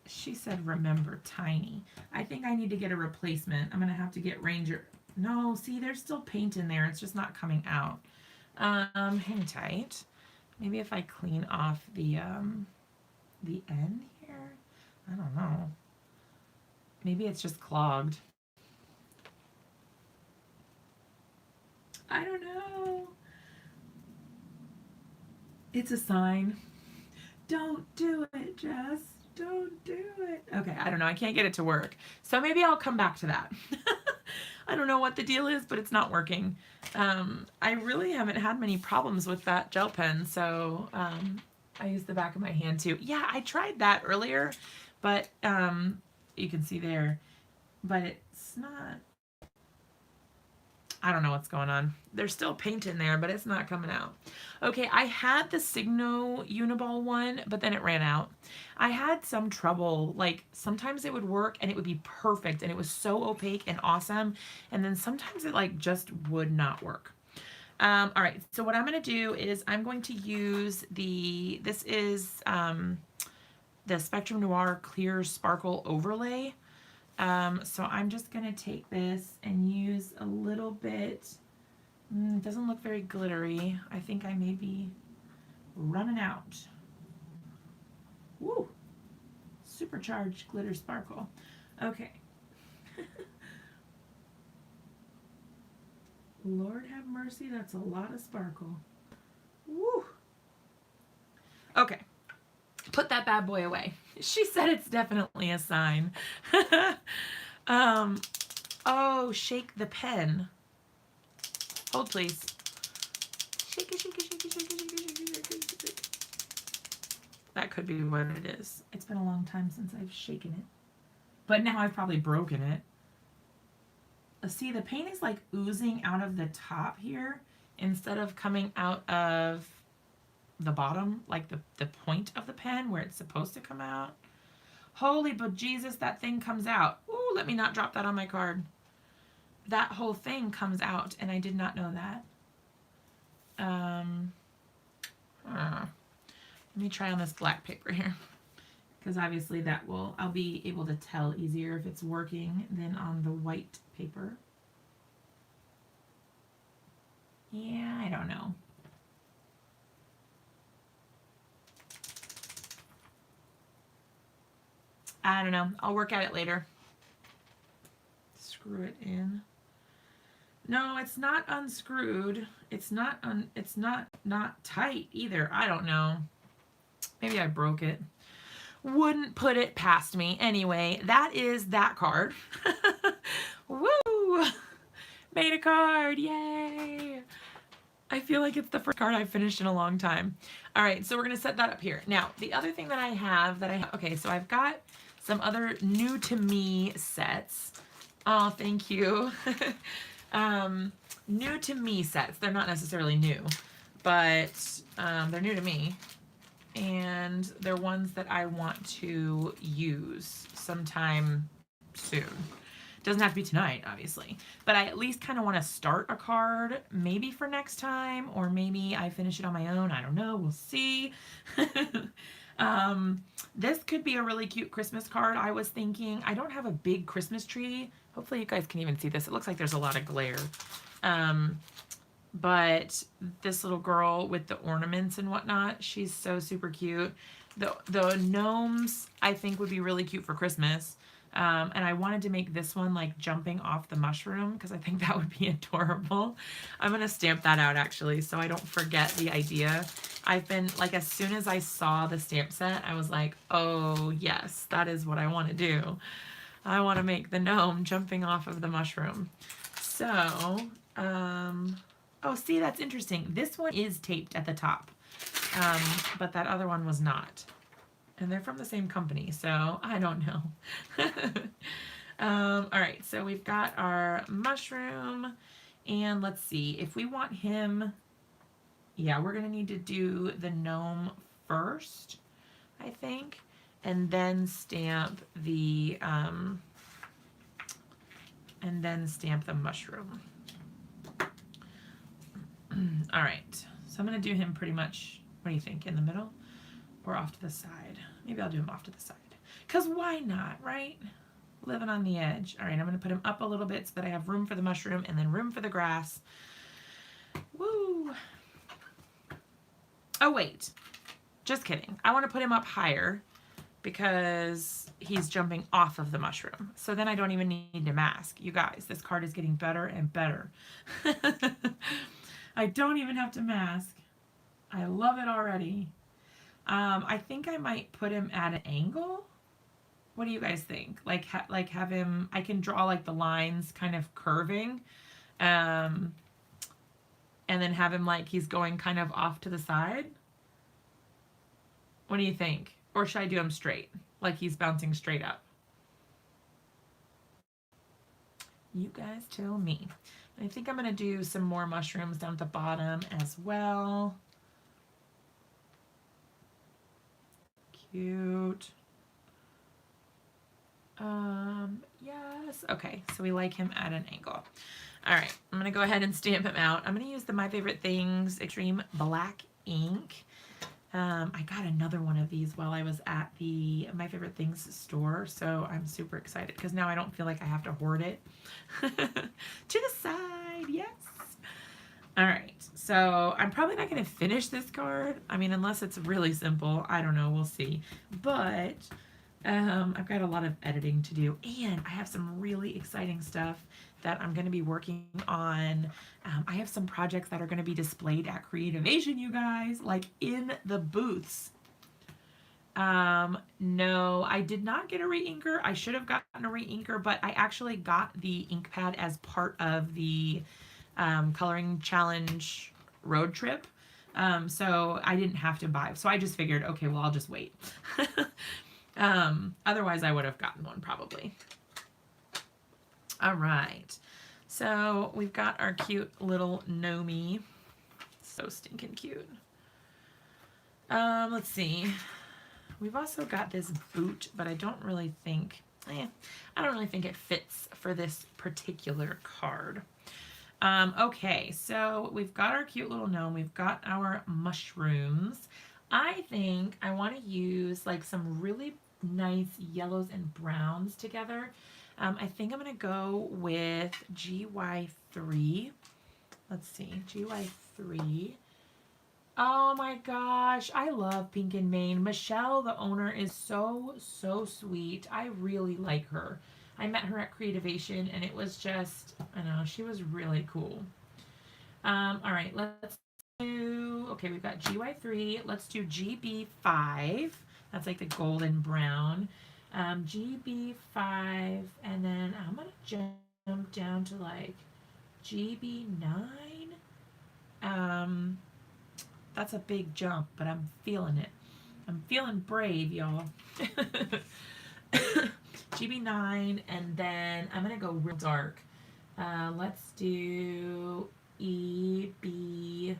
She said, remember, tiny. I think I need to get a replacement. I'm going to have to get Ranger. No, see, there's still paint in there. It's just not coming out. Hang tight. Maybe if I clean off the N here. I don't know. Maybe it's just clogged. I don't know. It's a sign. Don't do it, Jess. Don't do it. Okay, I don't know. I can't get it to work. So maybe I'll come back to that. I don't know what the deal is, but it's not working. I really haven't had many problems with that gel pen, so I use the back of my hand too. Yeah, I tried that earlier, but you can see there, but it's not, I don't know what's going on. There's still paint in there, but it's not coming out. Okay, I had the Signo Uniball one, but then it ran out. I had some trouble, like sometimes it would work and it would be perfect and it was so opaque and awesome, and then sometimes it like just would not work. All right, so what I'm gonna do is I'm going to use this is the Spectrum Noir Clear Sparkle Overlay. So I'm just gonna take this and use a little bit. It doesn't look very glittery. I think I may be running out. Woo! Supercharged glitter sparkle. Okay. Lord have mercy, that's a lot of sparkle. Woo! Okay. Put that bad boy away. She said it's definitely a sign. Oh, shake the pen. Hold, please. Shake it, shake it, shake it, shake it, shake it, shake it, shake it, shake it. That could be what it is. It's been a long time since I've shaken it. But now I've probably broken it. See, the paint is like oozing out of the top here instead of coming out of the bottom, like the point of the pen where it's supposed to come out. Holy bejesus, that thing comes out. Ooh, let me not drop that on my card. That whole thing comes out, and I did not know that. Let me try on this black paper here, because obviously that will, I'll be able to tell easier if it's working than on the white paper. Yeah, I don't know. I don't know. I'll work at it later. Screw it in. No, it's not unscrewed. It's not not tight either. I don't know. Maybe I broke it. Wouldn't put it past me. Anyway, that is that card. Woo! Made a card. Yay! I feel like it's the first card I've finished in a long time. All right, so we're going to set that up here. Now, the other thing that I have, okay, so I've got some other new to me sets. Oh, thank you. New to me sets. They're not necessarily new, but they're new to me. And they're ones that I want to use sometime soon. Doesn't have to be tonight, obviously, but I at least kind of want to start a card, maybe for next time, or maybe I finish it on my own. I don't know. We'll see. This could be a really cute Christmas card. I was thinking, I don't have a big Christmas tree. Hopefully you guys can even see this. It looks like there's a lot of glare. But this little girl with the ornaments and whatnot, she's so super cute. The gnomes, I think, would be really cute for Christmas. And I wanted to make this one like jumping off the mushroom because I think that would be adorable. I'm going to stamp that out actually so I don't forget the idea. I've been like, as soon as I saw the stamp set, I was like, oh yes, that is what I want to do. I want to make the gnome jumping off of the mushroom. So, oh, see, that's interesting. This one is taped at the top, but that other one was not. And they're from the same company, so I don't know. All right, so we've got our mushroom, and let's see, if we want him, yeah, we're gonna need to do the gnome first, I think, and then stamp the mushroom. All right, so I'm gonna do him pretty much, what do you think, in the middle or off to the side? Maybe I'll do him off to the side, because why not, right? Living on the edge. All right, I'm gonna put him up a little bit so that I have room for the mushroom and then room for the grass. Woo! Oh wait, just kidding. I wanna put him up higher because he's jumping off of the mushroom. So then I don't even need to mask. You guys, this card is getting better and better. I don't even have to mask. I love it already. I think I might put him at an angle. What do you guys think? Like have him, I can draw like the lines kind of curving, and then have him like he's going kind of off to the side. What do you think? Or should I do him straight, like he's bouncing straight up? You guys tell me. I think I'm gonna do some more mushrooms down at the bottom as well. Cute. Yes. Okay, so we like him at an angle. All right, I'm gonna go ahead and stamp him out. I'm gonna use the My Favorite Things Extreme Black ink. I got another one of these while I was at the My Favorite Things store, so I'm super excited because now I don't feel like I have to hoard it. To the side, yes. All right, so I'm probably not going to finish this card. I mean, unless it's really simple. I don't know. We'll see. But I've got a lot of editing to do, and I have some really exciting stuff that I'm going to be working on. I have some projects that are going to be displayed at Creativation, you guys, like in the booths. No, I did not get a re-inker. I should have gotten a re-inker, but I actually got the ink pad as part of the coloring challenge road trip. So I didn't have to buy. So I just figured, okay, well, I'll just wait. Otherwise I would have gotten one probably. All right. So we've got our cute little Gnomey. So stinking cute. Let's see. We've also got this boot, but I don't really think, I don't really think it fits for this particular card. Okay, so we've got our cute little gnome. We've got our mushrooms. I think I want to use like some really nice yellows and browns together. I think I'm going to go with GY3. Let's see, GY3. Oh my gosh, I love Pink and Main. Michelle, the owner, is so sweet. I really like her. I met her at Creativation, and it was just, I don't know, she was really cool. All right, let's do, okay, we've got GY3. Let's do GB5. That's like the golden brown. GB5, and then I'm going to jump down to like GB9. That's a big jump, but I'm feeling it. I'm feeling brave, y'all. GB9, and then I'm going to go real dark. Let's do EB.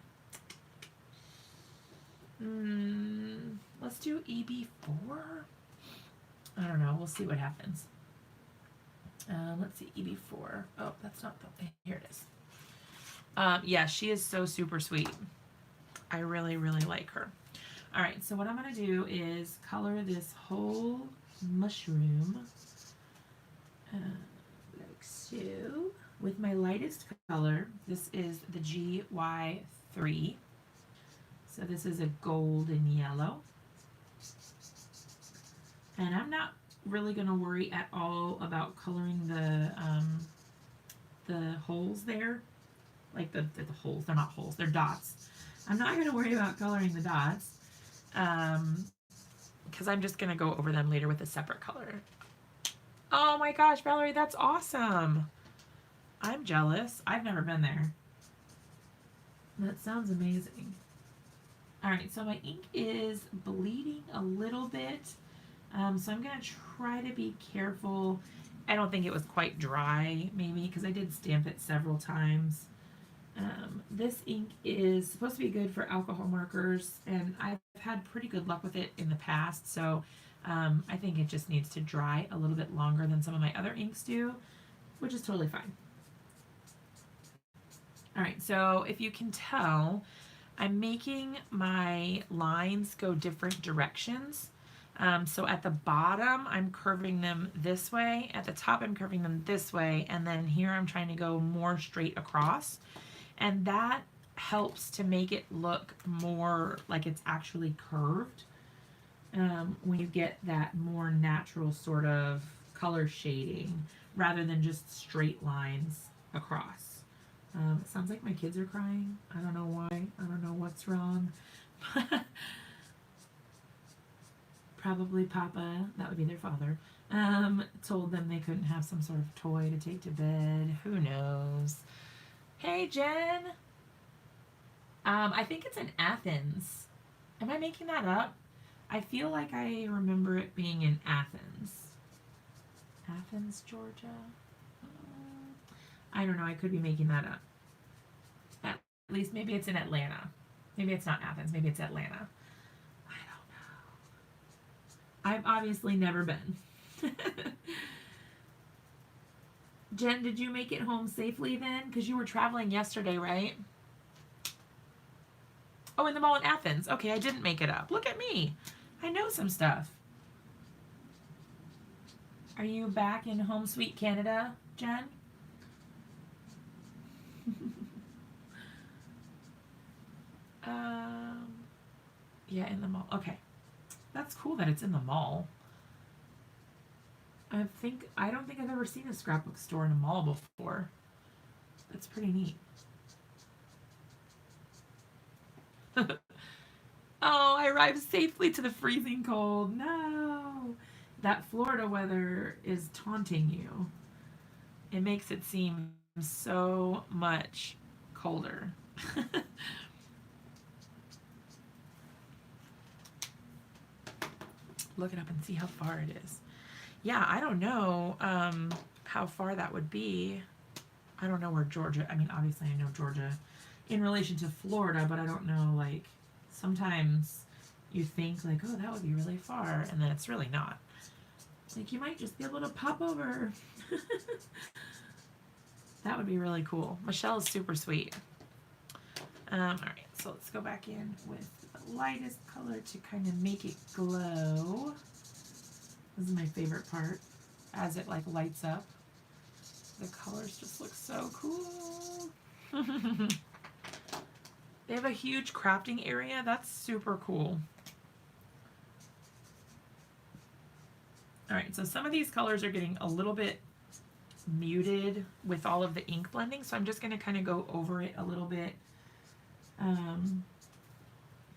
Let's do EB4. I don't know. We'll see what happens. Let's see, EB4. Oh, that's not the, here it is. Yeah, she is so super sweet. I really like her. All right, so what I'm going to do is color this whole mushroom like so with my lightest color. This is the GY3. So this is a golden yellow. And I'm not really going to worry at all about coloring the holes there. Like the holes, they're not holes, they're dots. I'm not going to worry about coloring the dots because I'm just going to go over them later with a separate color. Oh my gosh, Valerie, that's awesome. I'm jealous. I've never been there. That sounds amazing. All right, so my ink is bleeding a little bit. So I'm going to try to be careful. I don't think it was quite dry, maybe, because I did stamp it several times. This ink is supposed to be good for alcohol markers, and I've had pretty good luck with it in the past, so I think it just needs to dry a little bit longer than some of my other inks do, which is totally fine. All right, so if you can tell, I'm making my lines go different directions. So at the bottom, I'm curving them this way. At the top, I'm curving them this way. And then here, I'm trying to go more straight across. And that helps to make it look more like it's actually curved when you get that more natural sort of color shading rather than just straight lines across. It sounds like my kids are crying. I don't know why. I don't know what's wrong. Probably Papa, that would be their father, told them they couldn't have some sort of toy to take to bed. Who knows? Hey, Jen. I think it's in Athens. Am I making that up? I feel like I remember it being in Athens. Athens, Georgia? I don't know. I could be making that up. At least maybe it's in Atlanta. Maybe it's not Athens. Maybe it's Atlanta. I don't know. I've obviously never been. Jen, did you make it home safely then? Because you were traveling yesterday, right? Oh, in the mall in Athens. Okay, I didn't make it up. Look at me. I know some stuff. Are you back in home sweet Canada, Jen? Yeah, in the mall. Okay. That's cool that it's in the mall. I don't think I've ever seen a scrapbook store in a mall before. That's pretty neat. Oh, I arrived safely to the freezing cold. No. That Florida weather is taunting you. It makes it seem so much colder. Look it up and see how far it is. Yeah, I don't know how far that would be. I don't know where Georgia, I mean, obviously I know Georgia in relation to Florida, but I don't know, like, sometimes you think, like, oh, that would be really far, and then it's really not. Like, you might just be able to pop over. That would be really cool. Michelle is super sweet. All right, so let's go back in with the lightest color to kind of make it glow. This is my favorite part, as it like lights up. The colors just look so cool. They have a huge crafting area. That's super cool. All right, so some of these colors are getting a little bit muted with all of the ink blending, so I'm just going to kind of go over it a little bit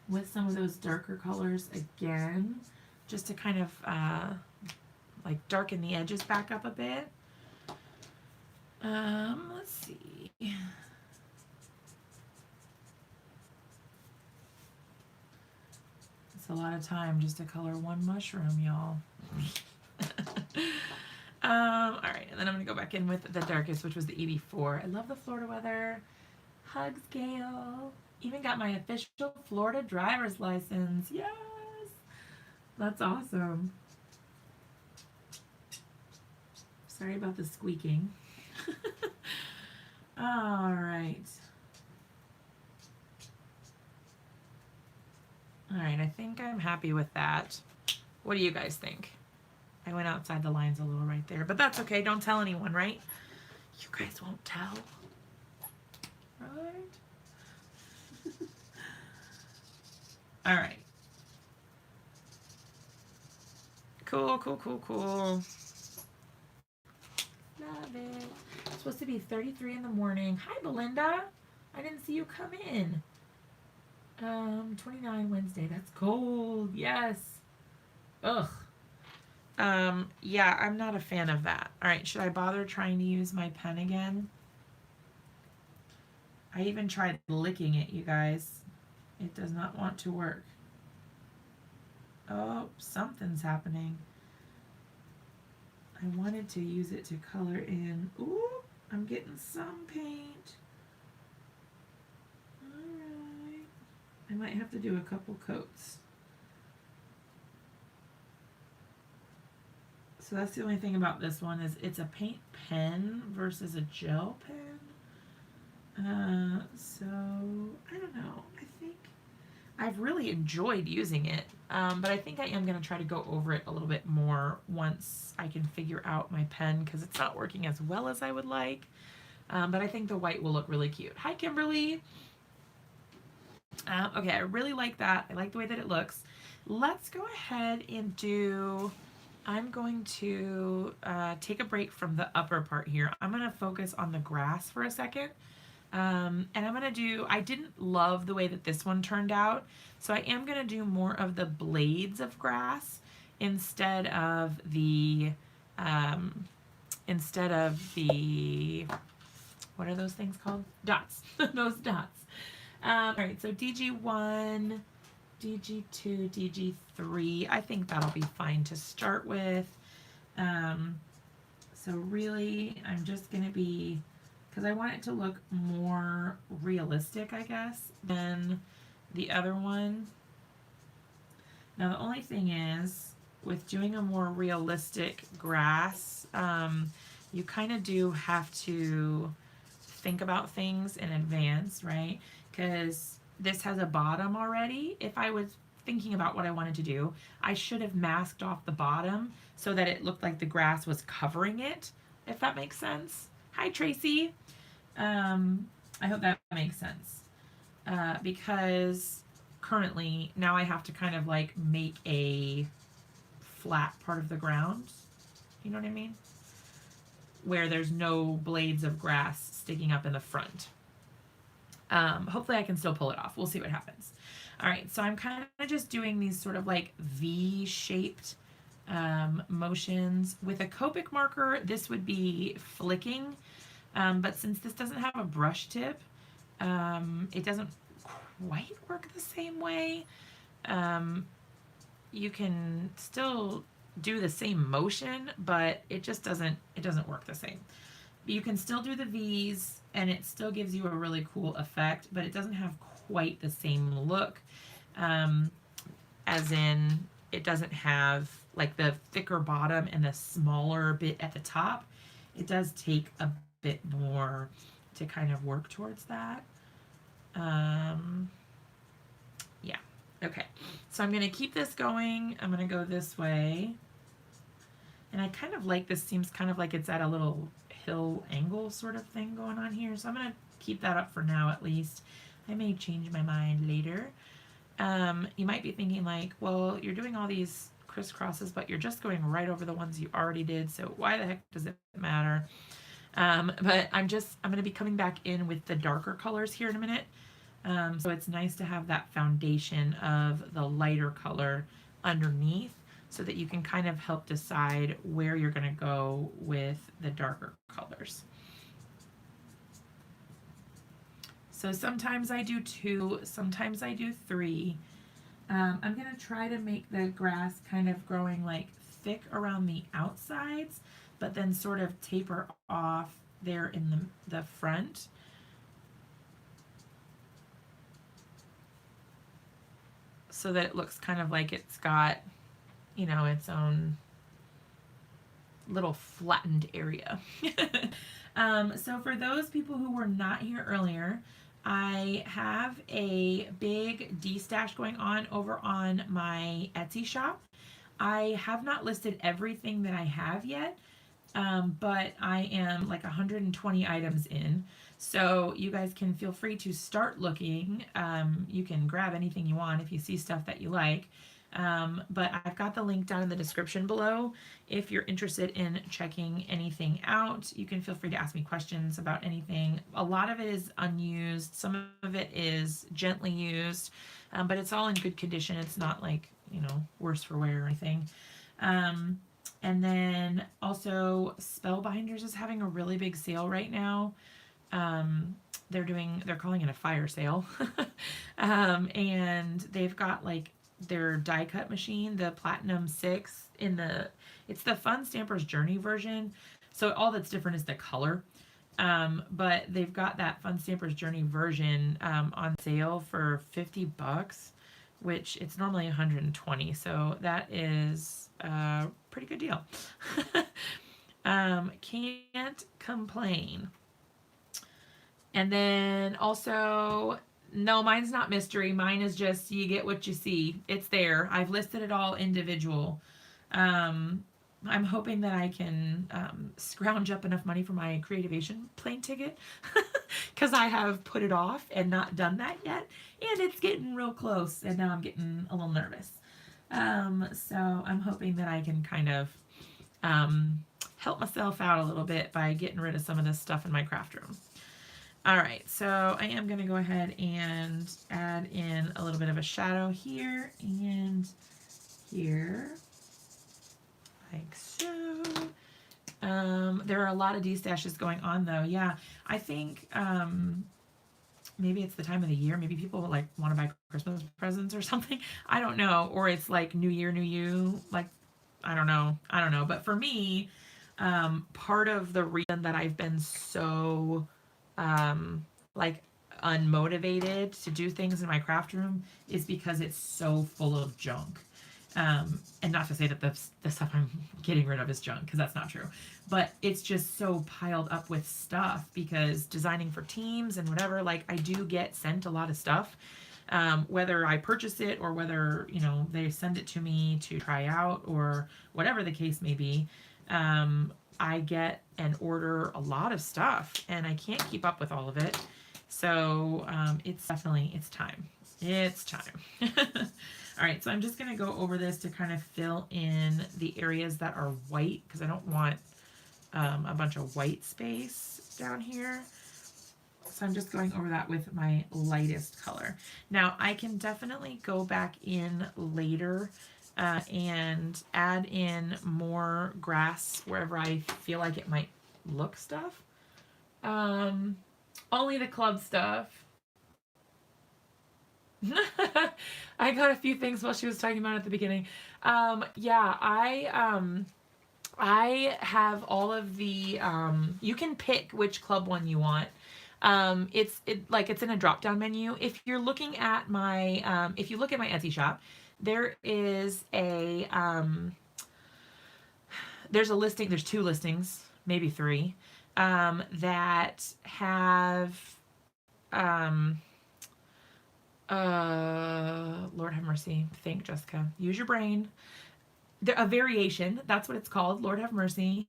with some of those darker colors again, just to kind of like darken the edges back up a bit. Let's see. It's a lot of time just to color one mushroom, y'all. All right, and then I'm gonna go back in with the darkest, which was the 84. I love the Florida weather. Hugs, Gail. Even got my official Florida driver's license. Yes! That's awesome. Sorry about the squeaking. All right. All right, I think I'm happy with that. What do you guys think? I went outside the lines a little right there, but that's okay. Don't tell anyone, right? You guys won't tell, right? All right. Cool, cool, cool, cool. Love it. It's supposed to be 33 in the morning. Hi, Belinda. I didn't see you come in. 29 Wednesday. That's cold. Yes. Ugh. Yeah, I'm not a fan of that. All right, should I bother trying to use my pen again? I even tried licking it, you guys. It does not want to work. Oh, something's happening. I wanted to use it to color in. Ooh, I'm getting some paint. Alright. I might have to do a couple coats. So that's the only thing about this one is it's a paint pen versus a gel pen. So I don't know. I think I've really enjoyed using it, but I think I am going to try to go over it a little bit more once I can figure out my pen because it's not working as well as I would like. But I think the white will look really cute. Hi, Kimberly. Okay, I really like that. I like the way that it looks. Let's go ahead and do... I'm going to take a break from the upper part here. I'm going to focus on the grass for a second. And I'm going to do, I didn't love the way that this one turned out, so I am going to do more of the blades of grass instead of the, what are those things called? Dots. Those dots. All right, so DG1, DG2, DG3, I think that'll be fine to start with. So really, I'm just going to be, because I want it to look more realistic, I guess, than the other one. Now, the only thing is, with doing a more realistic grass, you kind of do have to think about things in advance, right? Because this has a bottom already. If I was thinking about what I wanted to do, I should have masked off the bottom so that it looked like the grass was covering it, if that makes sense. Hi, Tracy. I hope that makes sense. Because currently, now I have to kind of like make a flat part of the ground. You know what I mean? Where there's no blades of grass sticking up in the front. Hopefully I can still pull it off. We'll see what happens. All right, so I'm kind of just doing these sort of like V-shaped motions. With a Copic marker, this would be flicking, but since this doesn't have a brush tip, it doesn't quite work the same way. You can still do the same motion, but it just doesn't work the same. You can still do the V's and it still gives you a really cool effect, but it doesn't have quite the same look, as in it doesn't have like the thicker bottom and the smaller bit at the top. It does take a bit more to kind of work towards that. Yeah, okay. So I'm going to keep this going. I'm going to go this way. And I kind of like this, seems kind of like it's at a little hill angle sort of thing going on here. So I'm going to keep that up for now at least. I may change my mind later. You might be thinking like, well, you're doing all these crisscrosses, but you're just going right over the ones you already did. So why the heck does it matter? But I'm going to be coming back in with the darker colors here in a minute. So it's nice to have that foundation of the lighter color underneath so that you can kind of help decide where you're going to go with the darker colors. So sometimes I do 2, sometimes I do 3. I'm going to try to make the grass kind of growing like thick around the outsides, but then sort of taper off there in the front. So that it looks kind of like it's got, you know, its own little flattened area. So for those people who were not here earlier, I have a big D-stash going on over on my Etsy shop. I have not listed everything that I have yet, but I am like 120 items in. So you guys can feel free to start looking. You can grab anything you want if you see stuff that you like. But I've got the link down in the description below. If you're interested in checking anything out, you can feel free to ask me questions about anything. A lot of it is unused. Some of it is gently used, but it's all in good condition. It's not like, you know, worse for wear or anything. And then also Spellbinders is having a really big sale right now. They're calling it a fire sale. And they've got like their die cut machine, the Platinum 6 it's the Fun Stampers Journey version. So all that's different is the color. But they've got that Fun Stampers Journey version on sale for $50, which it's normally 120. So that is a pretty good deal. Can't complain. And then also, no, mine's not mystery. Mine is just you get what you see. It's there. I've listed it all individual. I'm hoping that I can scrounge up enough money for my Creativation plane ticket because I have put it off and not done that yet. And it's getting real close, and now I'm getting a little nervous. So I'm hoping that I can kind of help myself out a little bit by getting rid of some of this stuff in my craft room. All right, so I am going to go ahead and add in a little bit of a shadow here and here, like so. There are a lot of D-stashes going on though. Yeah, I think maybe it's the time of the year. Maybe people like want to buy Christmas presents or something. I don't know. Or it's like New Year, New You. Like, I don't know. But for me, part of the reason that I've been so like unmotivated to do things in my craft room is because it's so full of junk. And not to say that the stuff I'm getting rid of is junk, because that's not true. But it's just so piled up with stuff because designing for teams and whatever, like I do get sent a lot of stuff. Whether I purchase it or whether, you know, they send it to me to try out or whatever the case may be. I get and order a lot of stuff and I can't keep up with all of it. So it's definitely, it's time. It's time. All right, so I'm just going to go over this to kind of fill in the areas that are white because I don't want a bunch of white space down here. So I'm just going over that with my lightest color. Now I can definitely go back in later and add in more grass wherever I feel like it might look stuff. Only the club stuff. I got a few things while she was talking about it at the beginning. Yeah, I have all of the, you can pick which club one you want. It's in a drop down menu. If you're looking at my, if you look at my Etsy shop, there is a, there's a listing, there's 2 listings, maybe 3, that have, Lord have mercy. Think, Jessica. Use your brain. A variation. That's what it's called. Lord have mercy.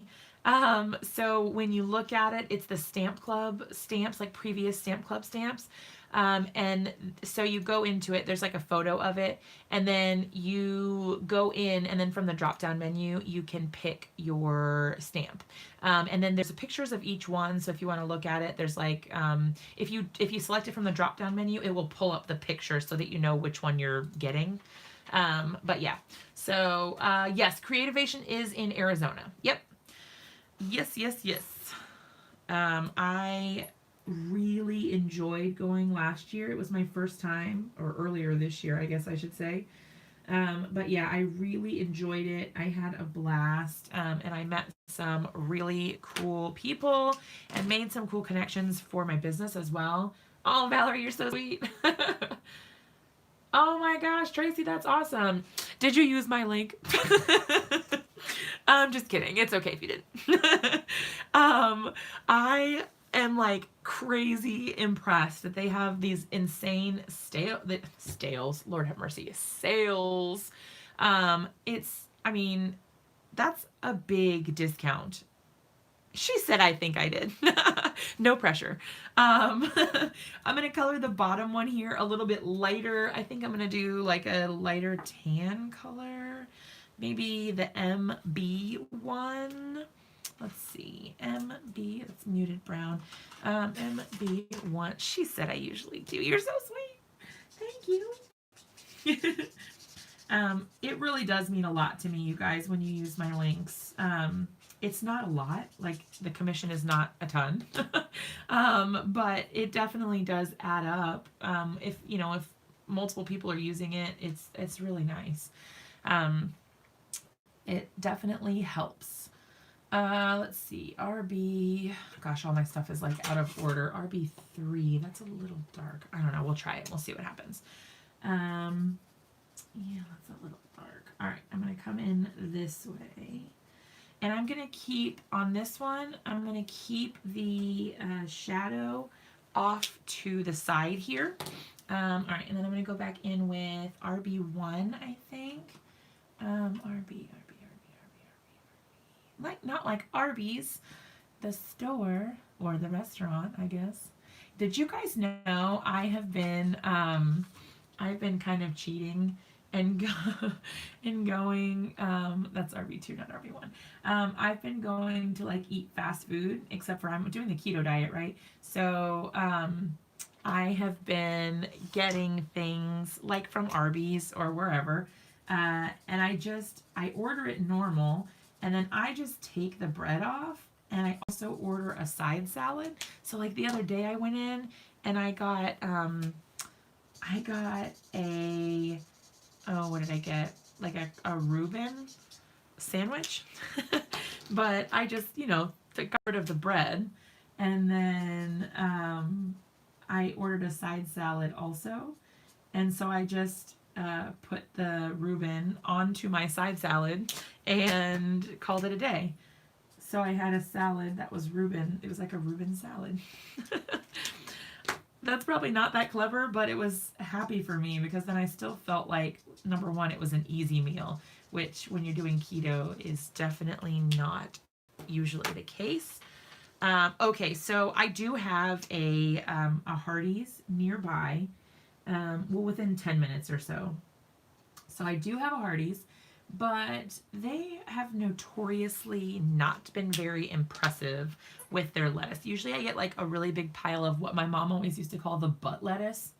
So when you look at it, it's the Stamp Club stamps, like previous Stamp Club stamps. And so you go into it, there's like a photo of it, and then you go in, and then from the drop down menu, you can pick your stamp. And then there's pictures of each one. So if you want to look at it, there's like, if you select it from the drop down menu, it will pull up the picture so that you know which one you're getting. But yeah, so, yes, Creativation is in Arizona. Yep. Yes. I really enjoyed going last year. It was my first time, or earlier this year, I guess I should say. But yeah, I really enjoyed it. I had a blast, and I met some really cool people and made some cool connections for my business as well. Oh, Valerie, you're so sweet. Oh my gosh, Tracy, that's awesome. Did you use my link? I'm just kidding. It's okay if you didn't. am like crazy impressed that they have these insane Lord have mercy, sales. I mean, that's a big discount. She said, I think I did. No pressure. I'm going to color the bottom one here a little bit lighter. I think I'm going to do like a lighter tan color. Maybe the MB one. Let's see. MB, that's muted brown. MB1. She said I usually do. You're so sweet. Thank you. It really does mean a lot to me, you guys, when you use my links. It's not a lot, like the commission is not a ton, but it definitely does add up. If multiple people are using it, it's really nice. It definitely helps. Let's see, RB, gosh, all my stuff is like out of order. RB3, that's a little dark. I don't know, we'll try it, we'll see what happens. Yeah, that's a little dark. All right, I'm gonna come in this way. And I'm going to keep, on this one, I'm going to keep the shadow off to the side here. All right, and then I'm going to go back in with RB1, I think. RB. Like, not like Arby's, the store, or the restaurant, I guess. Did you guys know I have been, I've been kind of cheating and going, that's RB2, not RB1. I've been going to like eat fast food, except for I'm doing the keto diet, right? So I have been getting things like from Arby's or wherever, and I order it normal, and then I just take the bread off, and I also order a side salad. So like the other day I went in and I got a, oh, what did I get? Like a Reuben sandwich. But I just, got rid of the bread. And then I ordered a side salad also. And so I just put the Reuben onto my side salad and called it a day. So I had a salad that was Reuben. It was like a Reuben salad. That's probably not that clever, but it was happy for me because then I still felt like, number one, it was an easy meal, which when you're doing keto is definitely not usually the case. Okay, so I do have a Hardee's nearby, well, within 10 minutes or so. So I do have a Hardee's, but they have notoriously not been very impressive with their lettuce. Usually I get like a really big pile of what my mom always used to call the butt lettuce.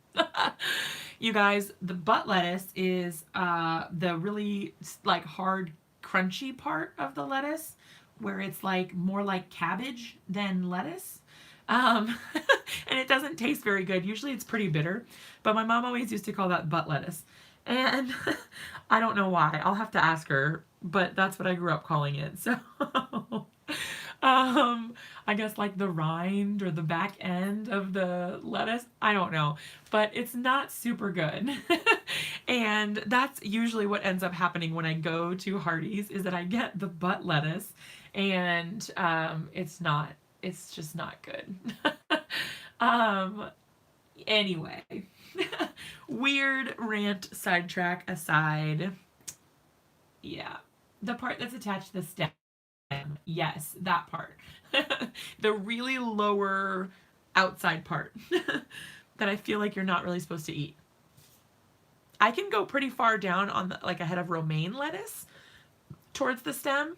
You guys, the butt lettuce is the really like hard, crunchy part of the lettuce, where it's like more like cabbage than lettuce. And it doesn't taste very good. Usually it's pretty bitter, but my mom always used to call that butt lettuce. And I don't know why. I'll have to ask her, but that's what I grew up calling it. So I guess like the rind or the back end of the lettuce. I don't know, but it's not super good. And that's usually what ends up happening when I go to Hardee's is that I get the butt lettuce and it's just not good. Anyway, weird rant sidetrack aside. Yeah, the part that's attached to the stem. Yes, that part. The really lower outside part that I feel like you're not really supposed to eat. I can go pretty far down on the, like a head of romaine lettuce towards the stem,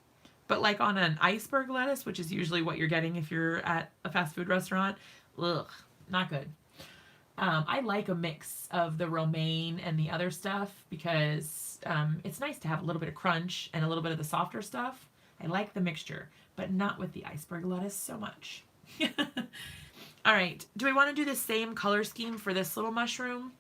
but like on an iceberg lettuce, which is usually what you're getting if you're at a fast food restaurant, ugh, not good. I like a mix of the romaine and the other stuff because it's nice to have a little bit of crunch and a little bit of the softer stuff. I like the mixture, but not with the iceberg lettuce so much. All right, do we want to do the same color scheme for this little mushroom?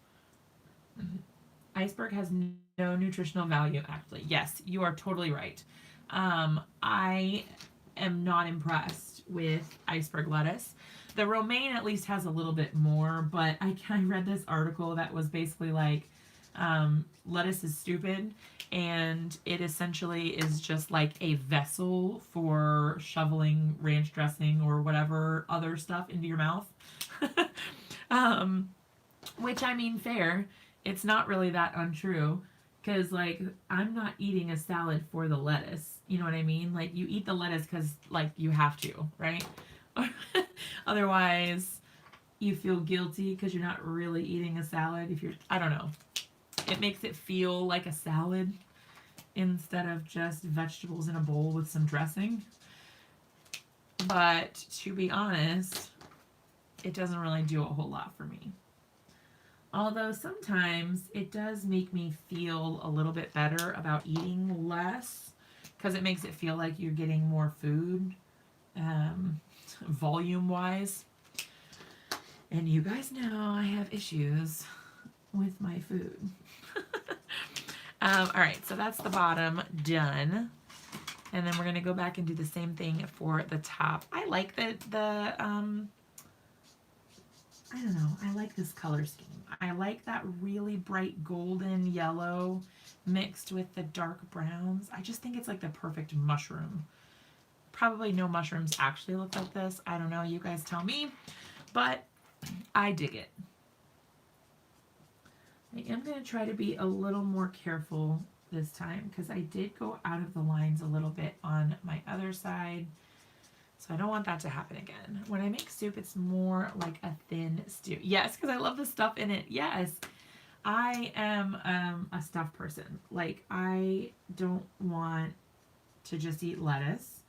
Iceberg has no nutritional value, actually. Yes, you are totally right. I am not impressed with iceberg lettuce. The romaine at least has a little bit more, but I read this article that was basically like, Lettuce is stupid, and it essentially is just like a vessel for shoveling ranch dressing or whatever other stuff into your mouth. um, which, I mean, fair. It's not really that untrue. Because, like, I'm not eating a salad for the lettuce. You know what I mean? Like, you eat the lettuce because, like, you have to, right? Otherwise, you feel guilty because you're not really eating a salad. If you're, I don't know. It makes it feel like a salad instead of just vegetables in a bowl with some dressing. But to be honest, it doesn't really do a whole lot for me. Although sometimes it does make me feel a little bit better about eating less because it makes it feel like you're getting more food, volume-wise. And you guys know I have issues with my food. All right, so that's the bottom done. And then we're going to go back and do the same thing for the top. I like I don't know, I like this color scheme. I like that really bright golden yellow mixed with the dark browns. I just think it's like the perfect mushroom. Probably no mushrooms actually look like this. I don't know, you guys tell me. But I dig it. I am going to try to be a little more careful this time because I did go out of the lines a little bit on my other side. So I don't want that to happen again. When I make soup, it's more like a thin stew. Yes, because I love the stuff in it. Yes, I am a stuffed person. Like, I don't want to just eat lettuce.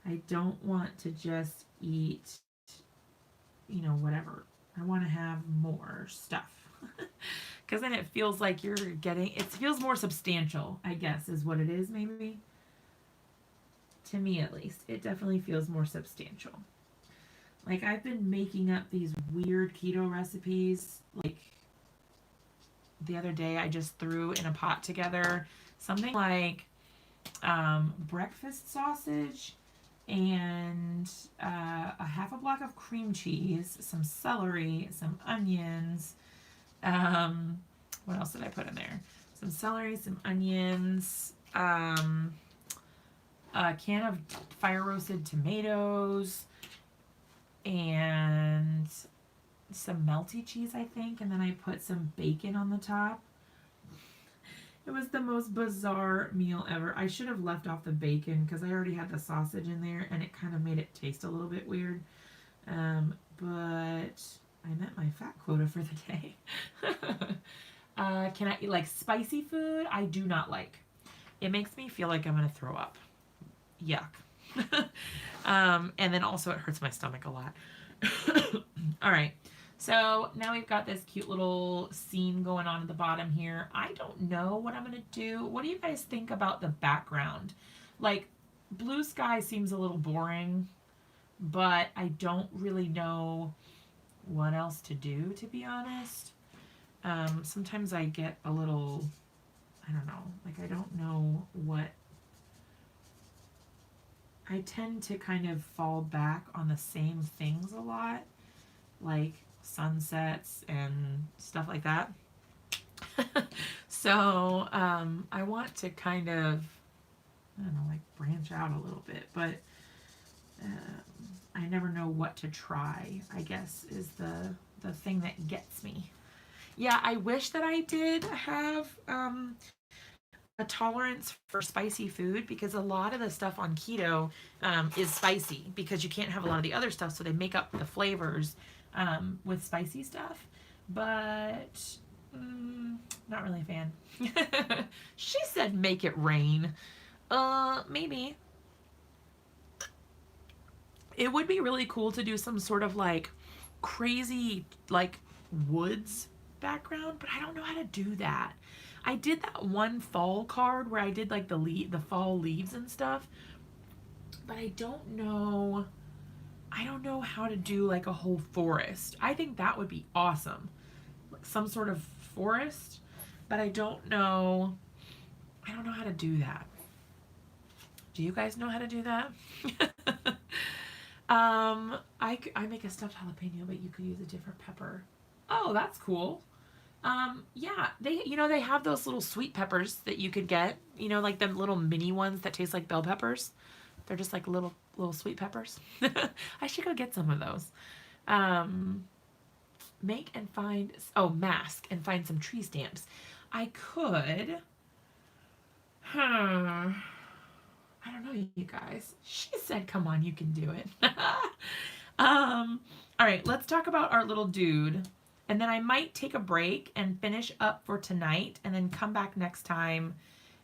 I don't want to just eat, you know, whatever. I want to have more stuff. Because then it feels like you're getting, it feels more substantial, I guess, is what it is, maybe. To me, at least. It definitely feels more substantial. Like, I've been making up these weird keto recipes. Like, the other day, I just threw in a pot together something like breakfast sausage and a half a block of cream cheese, some celery, some onions. What else did I put in there? Some celery, some onions, a can of fire roasted tomatoes, and some melty cheese, I think, and then I put some bacon on the top. It was the most bizarre meal ever. I should have left off the bacon because I already had the sausage in there and it kind of made it taste a little bit weird. But I met my fat quota for the day. Can I eat like spicy food? I do not like. It makes me feel like I'm going to throw up. Yuck. And then also it hurts my stomach a lot. All right. So now we've got this cute little scene going on at the bottom here. I don't know what I'm going to do. What do you guys think about the background? Like, blue sky seems a little boring, but I don't really know what else to do, to be honest. Sometimes I get a little, I don't know, like I don't know what, I tend to kind of fall back on the same things a lot, like sunsets and stuff like that. So I want to kind of, I don't know, like branch out a little bit, but I never know what to try, I guess, is the thing that gets me. Yeah, I wish that I did have a tolerance for spicy food because a lot of the stuff on keto is spicy because you can't have a lot of the other stuff, so they make up the flavors with spicy stuff. But not really a fan. She said make it rain. Maybe. It would be really cool to do some sort of like crazy like woods background, but I don't know how to do that. I did that one fall card where I did like the fall leaves and stuff, but I don't know how to do like a whole forest. I think that would be awesome. Like some sort of forest, but I don't know how to do that. Do you guys know how to do that? I make a stuffed jalapeno, but you could use a different pepper. Oh, that's cool. Yeah, they have those little sweet peppers that you could get, like the little mini ones that taste like bell peppers. They're just like little sweet peppers. I should go get some of those. Um, make and find, mask and find some tree stamps. I could, I don't know, you guys. She said, come on, you can do it. All right, let's talk about our little dude. And then I might take a break and finish up for tonight and then come back next time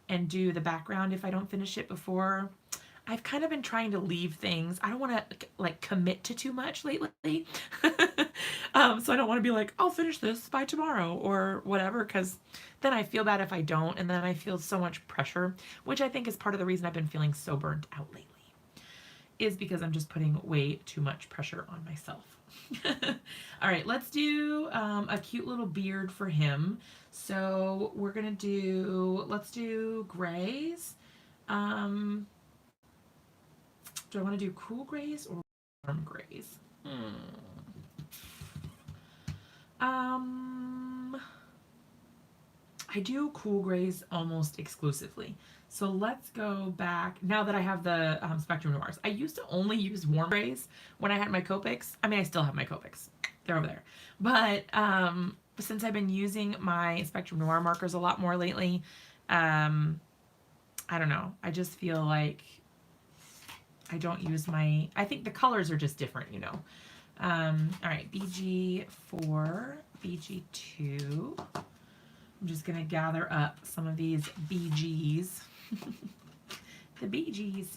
and do the background if I don't finish it before. I've kind of been trying to leave things. I don't want to like commit to too much lately. So I don't want to be like, I'll finish this by tomorrow or whatever, because then I feel bad if I don't, and then I feel so much pressure, which I think is part of the reason I've been feeling so burnt out lately, is because I'm just putting way too much pressure on myself. All right, let's do a cute little beard for him. So we're gonna let's do grays. Do I want to do cool grays or warm grays? I do cool grays almost exclusively. So let's go back, now that I have the Spectrum Noirs. I used to only use warm grays when I had my Copics. I mean, I still have my Copics. They're over there. But since I've been using my Spectrum Noir markers a lot more lately, I don't know. I just feel like I don't use I think the colors are just different, all right, BG4, BG2. I'm just going to gather up some of these BGs. The BGs.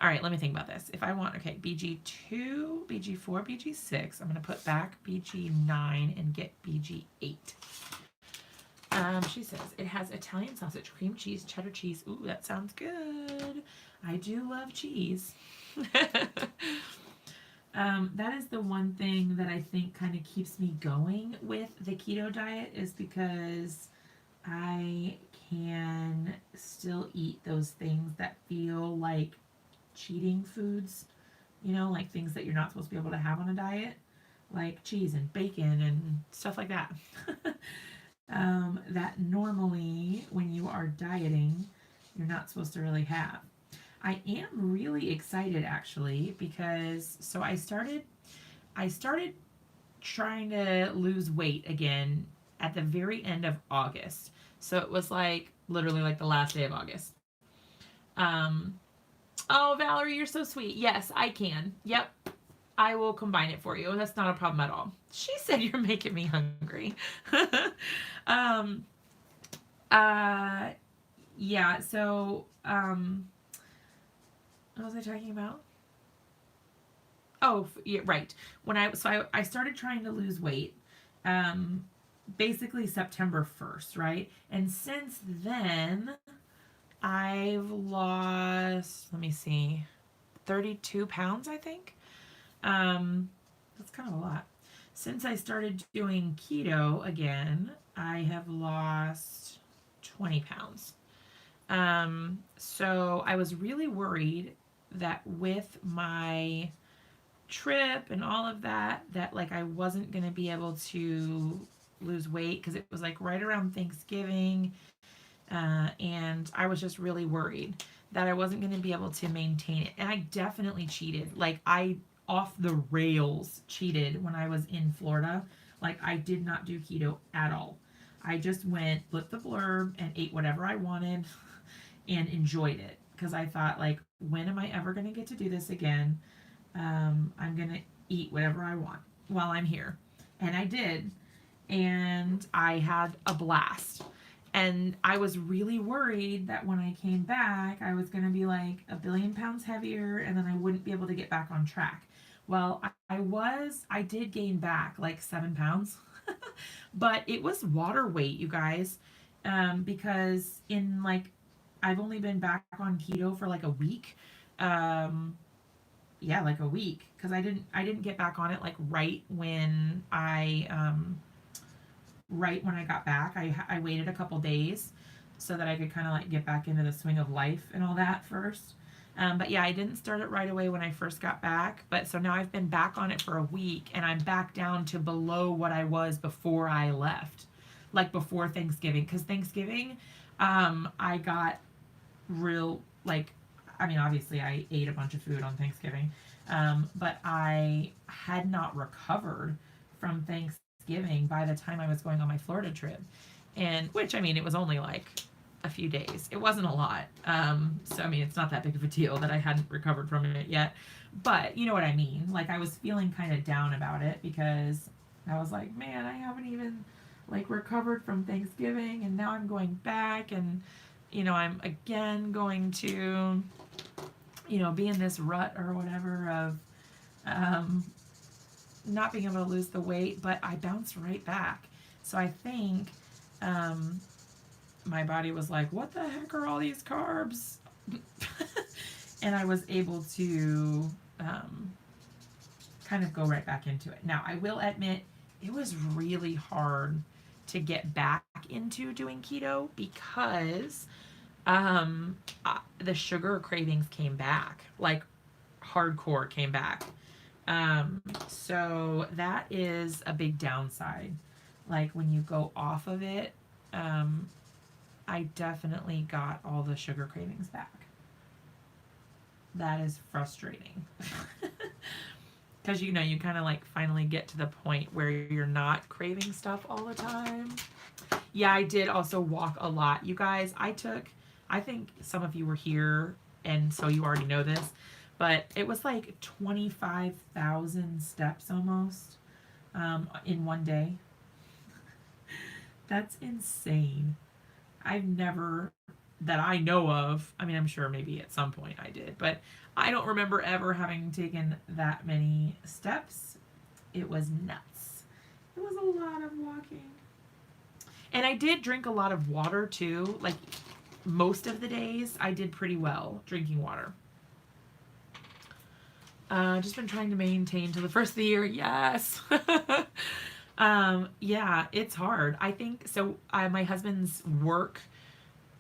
All right, let me think about this. If I want, okay, BG2, BG4, BG6. I'm going to put back BG9 and get BG8. She says, it has Italian sausage, cream cheese, cheddar cheese. Ooh, that sounds good. I do love cheese. That is the one thing that I think kind of keeps me going with the keto diet, is because I can still eat those things that feel like cheating foods, like things that you're not supposed to be able to have on a diet, like cheese and bacon and stuff like that. That normally when you are dieting, you're not supposed to really have. I am really excited actually, because I started trying to lose weight again at the very end of August. So it was like literally like the last day of August. Oh, Valerie, you're so sweet. Yes, I can. Yep. I will combine it for you. That's not a problem at all. She said you're making me hungry. Yeah, so what was I talking about? Oh, yeah, right. I started trying to lose weight, basically September 1st, right? And since then, I've lost, let me see, 32 pounds, I think. That's kind of a lot. Since I started doing keto again, I have lost 20 pounds. So I was really worried that with my trip and all of that like I wasn't going to be able to lose weight, because it was like right around Thanksgiving, and I was just really worried that I wasn't going to be able to maintain it. And I definitely cheated. Like, I off the rails cheated when I was in Florida. Like, I did not do keto at all. I just went, flipped the blurb, and ate whatever I wanted and enjoyed it, because I thought, like, when am I ever going to get to do this again? I'm going to eat whatever I want while I'm here. And I did. And I had a blast. And I was really worried that when I came back, I was going to be like a billion pounds heavier, and then I wouldn't be able to get back on track. Well, I did gain back like 7 pounds, but it was water weight, you guys, because I've only been back on keto for like a week. Yeah, like a week, because I didn't get back on it like right when I got back. I waited a couple days so that I could kind of like get back into the swing of life and all that first. But yeah, I didn't start it right away when I first got back. But so now I've been back on it for a week, and I'm back down to below what I was before I left. like before Thanksgiving, because Thanksgiving, I got real, like, I mean, obviously I ate a bunch of food on Thanksgiving, but I had not recovered from Thanksgiving by the time I was going on my Florida trip. And which, I mean, it was only like a few days. It wasn't a lot. So, I mean, it's not that big of a deal that I hadn't recovered from it yet. But you know what I mean? Like, I was feeling kind of down about it because I was like, man, I haven't even like recovered from Thanksgiving, and now I'm going back, and I'm again going to be in this rut or whatever of not being able to lose the weight, but I bounced right back. So I think my body was like, what the heck are all these carbs? And I was able to kind of go right back into it. Now, I will admit, it was really hard to get back into doing keto because the sugar cravings came back, like hardcore came back. So that is a big downside. Like when you go off of it, I definitely got all the sugar cravings back. That is frustrating. Because you kind of like finally get to the point where you're not craving stuff all the time. Yeah, I did also walk a lot. You guys, I think some of you were here, and so you already know this, but it was like 25,000 steps almost in one day. That's insane. I've never, that I know of, I mean, I'm sure maybe at some point I did, but I don't remember ever having taken that many steps. It was nuts. It was a lot of walking. And I did drink a lot of water too. Like most of the days, I did pretty well drinking water. Just been trying to maintain till the first of the year. Yes. Yeah, it's hard. I think so. My husband's work,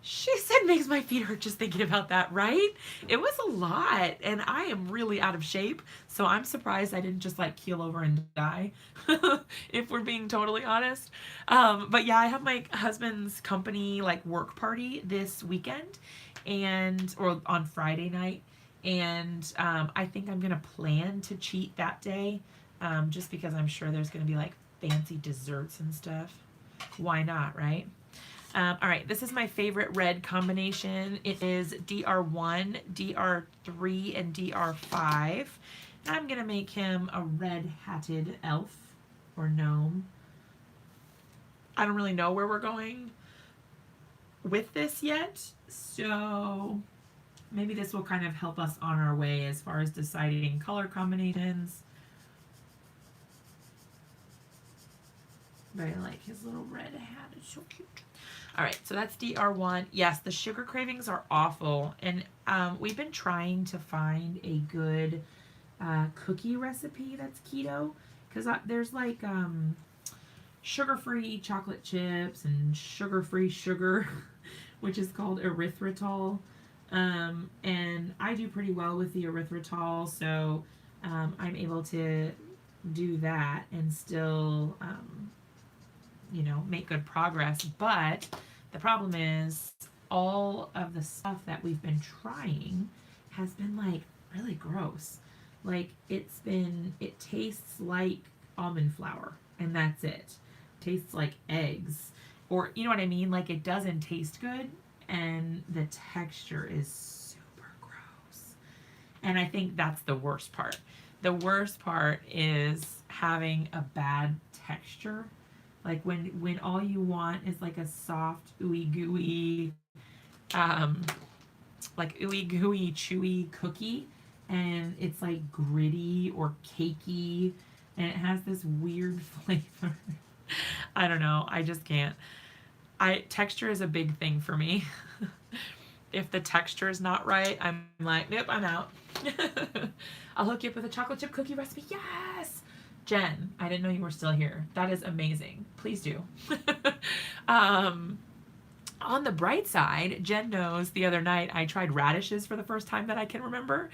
she said, makes my feet hurt just thinking about that, right? It was a lot, and I am really out of shape, so I'm surprised I didn't just like keel over and die, if we're being totally honest. But yeah, I have my husband's company like work party this weekend, or on Friday night, and I think I'm gonna plan to cheat that day, just because I'm sure there's gonna be like fancy desserts and stuff. Why not, right? All right, this is my favorite red combination. It is DR1, DR3, and DR5. I'm going to make him a red-hatted elf or gnome. I don't really know where we're going with this yet, so maybe this will kind of help us on our way as far as deciding color combinations. Very like his little red hat. It's so cute. All right, so that's DR1. Yes, the sugar cravings are awful. And we've been trying to find a good cookie recipe that's keto. Because there's like sugar-free chocolate chips and sugar-free sugar, which is called erythritol. And I do pretty well with the erythritol, so I'm able to do that and still make good progress. But the problem is all of the stuff that we've been trying has been like really gross. Like it tastes like almond flour and that's it. Tastes like eggs, or you know what I mean? Like it doesn't taste good and the texture is super gross. And I think that's the worst part. The worst part is having a bad texture. Like when all you want is like a soft, ooey gooey, like ooey gooey, chewy cookie, and it's like gritty or cakey, and it has this weird flavor. I don't know. I just can't. Texture is a big thing for me. If the texture is not right, I'm like, nope, I'm out. I'll hook you up with a chocolate chip cookie recipe. Yes! Jen, I didn't know you were still here. That is amazing. Please do. On the bright side, Jen knows the other night I tried radishes for the first time that I can remember.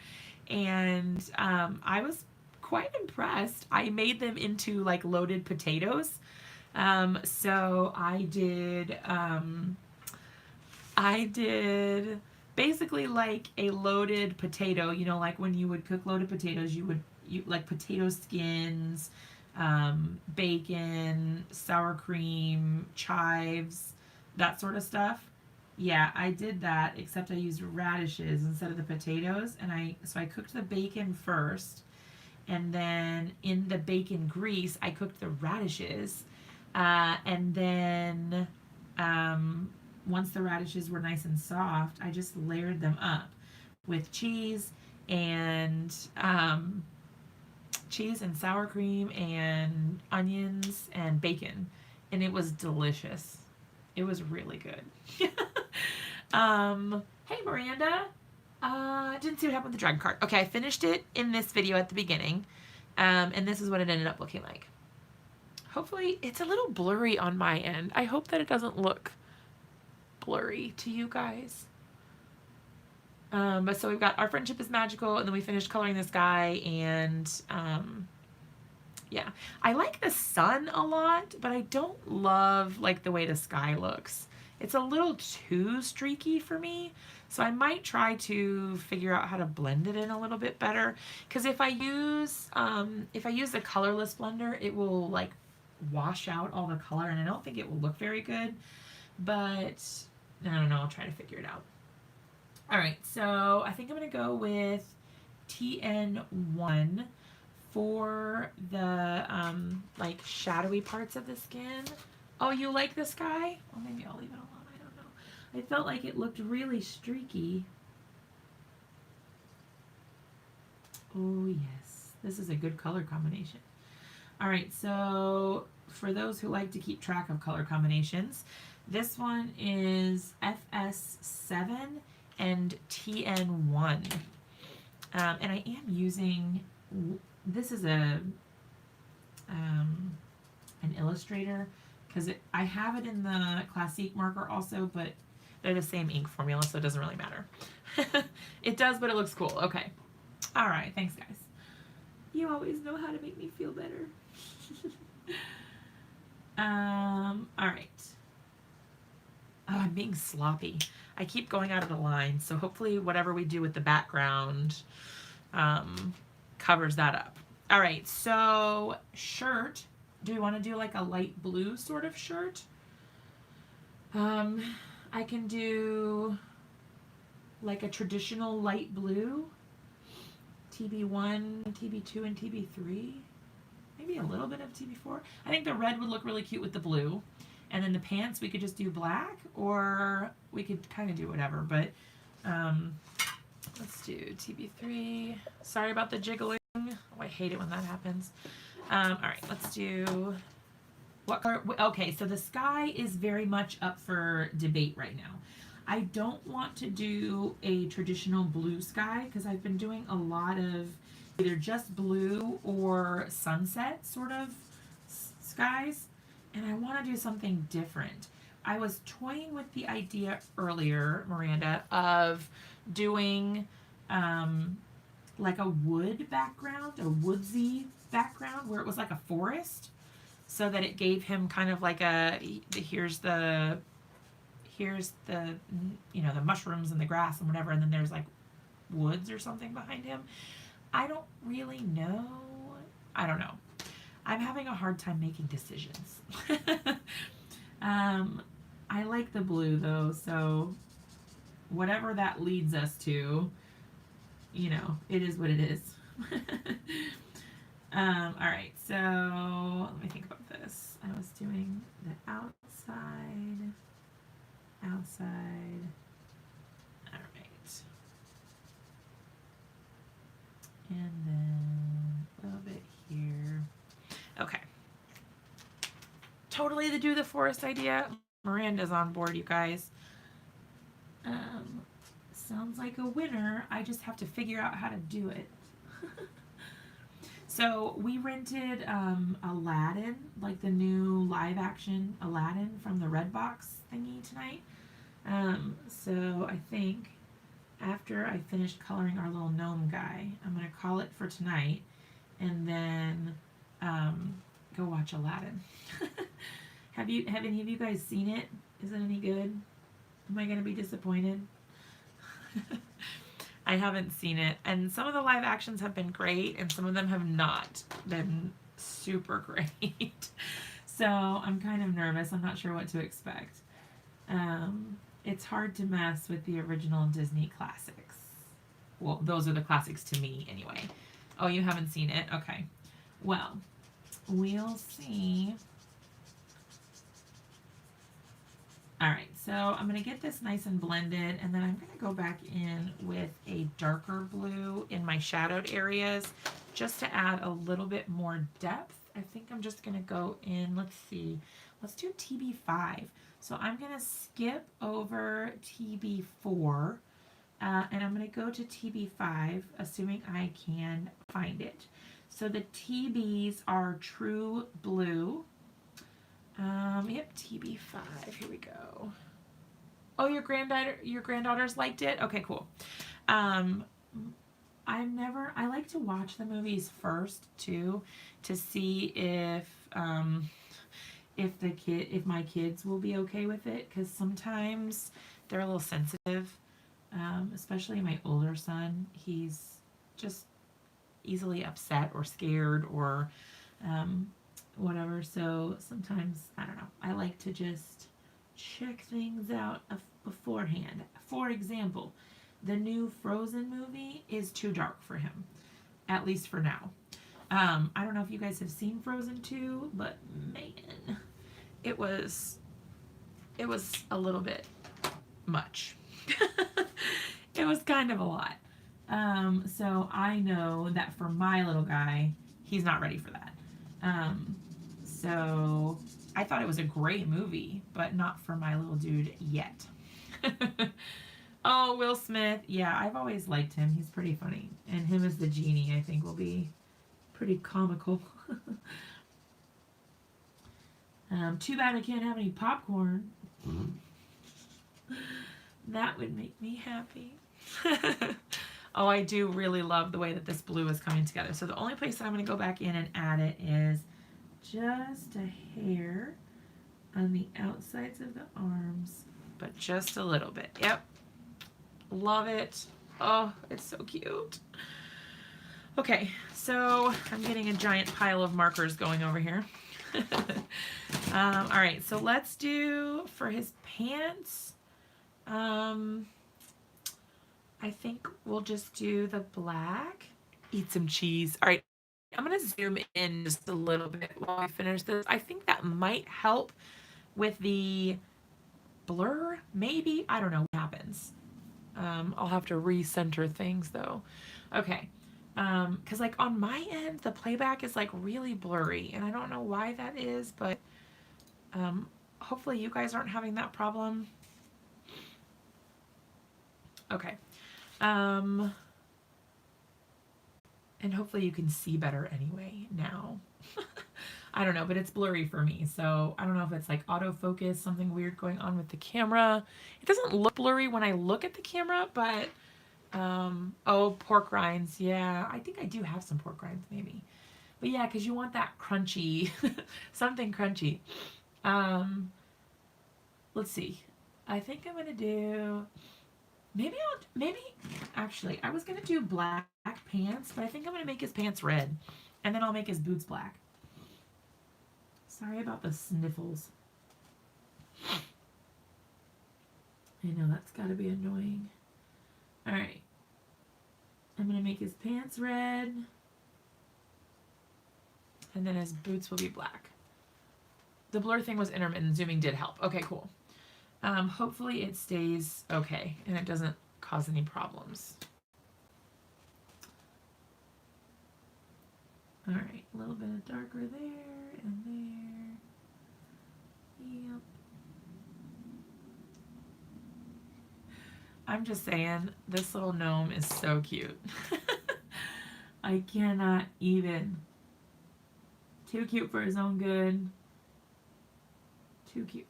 And I was quite impressed. I made them into like loaded potatoes. So I did basically like a loaded potato, you know, like when you would cook loaded potatoes, you like potato skins, bacon, sour cream, chives, that sort of stuff. Yeah, I did that, except I used radishes instead of the potatoes, and I cooked the bacon first, and then in the bacon grease I cooked the radishes, and then once the radishes were nice and soft, I just layered them up with and cheese and sour cream and onions and bacon, and it was delicious. It was really good. Hey Miranda. Didn't see what happened with the dragon card. Okay, I finished it in this video at the beginning, and this is what it ended up looking like. Hopefully, it's a little blurry on my end. I hope that it doesn't look blurry to you guys. But so we've got Our Friendship is Magical, and then we finished coloring this guy, and yeah. I like the sun a lot, but I don't love like the way the sky looks. It's a little too streaky for me, so I might try to figure out how to blend it in a little bit better. Because if I use the colorless blender, it will like wash out all the color, and I don't think it will look very good. But I don't know. I'll try to figure it out. All right, so I think I'm gonna go with TN1 for the like shadowy parts of the skin. Oh, you like this guy? Well, maybe I'll leave it alone. I don't know. I felt like it looked really streaky. Oh yes, this is a good color combination. All right, so for those who like to keep track of color combinations, this one is FS7 and TN1. And I am using, this is an Illustrator, because I have it in the Classique marker also, but they're the same ink formula, so it doesn't really matter. It does, but it looks cool. Okay. All right. Thanks, guys. You always know how to make me feel better. All right. Oh, I'm being sloppy. I keep going out of the line, so hopefully whatever we do with the background covers that up. All right, so shirt. Do we want to do like a light blue sort of shirt? I can do like a traditional light blue. TB1, TB2, and TB3. Maybe a little bit of TB4. I think the red would look really cute with the blue. And then the pants, we could just do black, or we could kind of do whatever. But let's do TB3. Sorry about the jiggling. Oh, I hate it when that happens. All right, let's do what color? Okay, so the sky is very much up for debate right now. I don't want to do a traditional blue sky because I've been doing a lot of either just blue or sunset sort of skies, and I want to do something different. I was toying with the idea earlier, Miranda, of doing like a wood background, a woodsy background where it was like a forest, so that it gave him kind of like a, here's the you know, the mushrooms and the grass and whatever, and then there's like woods or something behind him. I don't really know. I don't know. I'm having a hard time making decisions. I like the blue though, so whatever that leads us to, you know, it is what it is. All right, so let me think about this. I was doing the outside. All right. And then a little bit here. Okay. Totally to do the forest idea. Miranda's on board, you guys. Sounds like a winner. I just have to figure out how to do it. So we rented Aladdin, like the new live action Aladdin from the Redbox thingy tonight. So I think after I finish coloring our little gnome guy, I'm going to call it for tonight and then go watch Aladdin. Have any of you guys seen it? Is it any good? Am I going to be disappointed? I haven't seen it, and some of the live actions have been great, and some of them have not been super great. So I'm kind of nervous. I'm not sure what to expect. It's hard to mess with the original Disney classics. Well, those are the classics to me anyway. Oh, you haven't seen it? Okay. Well, we'll see. All right, so I'm going to get this nice and blended, and then I'm going to go back in with a darker blue in my shadowed areas just to add a little bit more depth. I think I'm just going to go in, let's see, let's do TB5. So I'm going to skip over TB4, and I'm going to go to TB5, assuming I can find it. So the TBs are True Blue. Yep, TB5. Here we go. Oh, your granddaughters liked it? Okay, cool. I like to watch the movies first too, to see if my kids will be okay with it, because sometimes they're a little sensitive, especially my older son. He's just easily upset or scared or whatever. So sometimes, I don't know, I like to just check things out beforehand. For example, the new Frozen movie is too dark for him, at least for now. I don't know if you guys have seen Frozen 2, but man, it was a little bit much. It was kind of a lot. So I know that for my little guy, he's not ready for that. So I thought it was a great movie, but not for my little dude yet. Oh, Will Smith. Yeah, I've always liked him. He's pretty funny. And him as the genie, I think, will be pretty comical. Too bad I can't have any popcorn. That would make me happy. Oh, I do really love the way that this blue is coming together. So the only place that I'm going to go back in and add it is just a hair on the outsides of the arms, but just a little bit. Yep. Love it. Oh, it's so cute. Okay, so I'm getting a giant pile of markers going over here. All right, so let's do for his pants. I think we'll just do the black. Eat some cheese. All right, I'm going to zoom in just a little bit while I finish this. I think that might help with the blur, maybe. I don't know what happens. I'll have to recenter things though. Okay, because like on my end, the playback is like really blurry, and I don't know why that is, but hopefully you guys aren't having that problem. Okay. And hopefully you can see better anyway now. I don't know, but it's blurry for me. So I don't know if it's like autofocus, something weird going on with the camera. It doesn't look blurry when I look at the camera, but, oh, pork rinds. Yeah, I think I do have some pork rinds maybe. But yeah, because you want that crunchy, something crunchy. Let's see. I think I'm going to do... Maybe, actually, I was going to do black pants, but I think I'm going to make his pants red, and then I'll make his boots black. Sorry about the sniffles. I know that's got to be annoying. All right. I'm going to make his pants red, and then his boots will be black. The blur thing was intermittent. Zooming did help. Okay, cool. Hopefully it stays okay and it doesn't cause any problems. All right, a little bit of darker there and there. Yep. I'm just saying, this little gnome is so cute. I cannot even. Too cute for his own good. Too cute.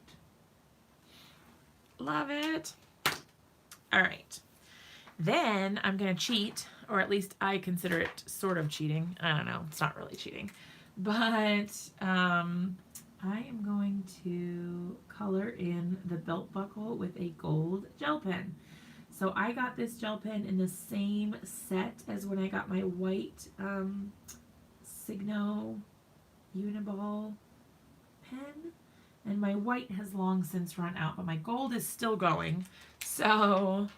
Love it. All right. Then I'm going to cheat, or at least I consider it sort of cheating. I don't know. It's not really cheating. But I'm I am going to color in the belt buckle with a gold gel pen. So I got this gel pen in the same set as when I got my white Signo Uniball pen. And my white has long since run out, but my gold is still going. So,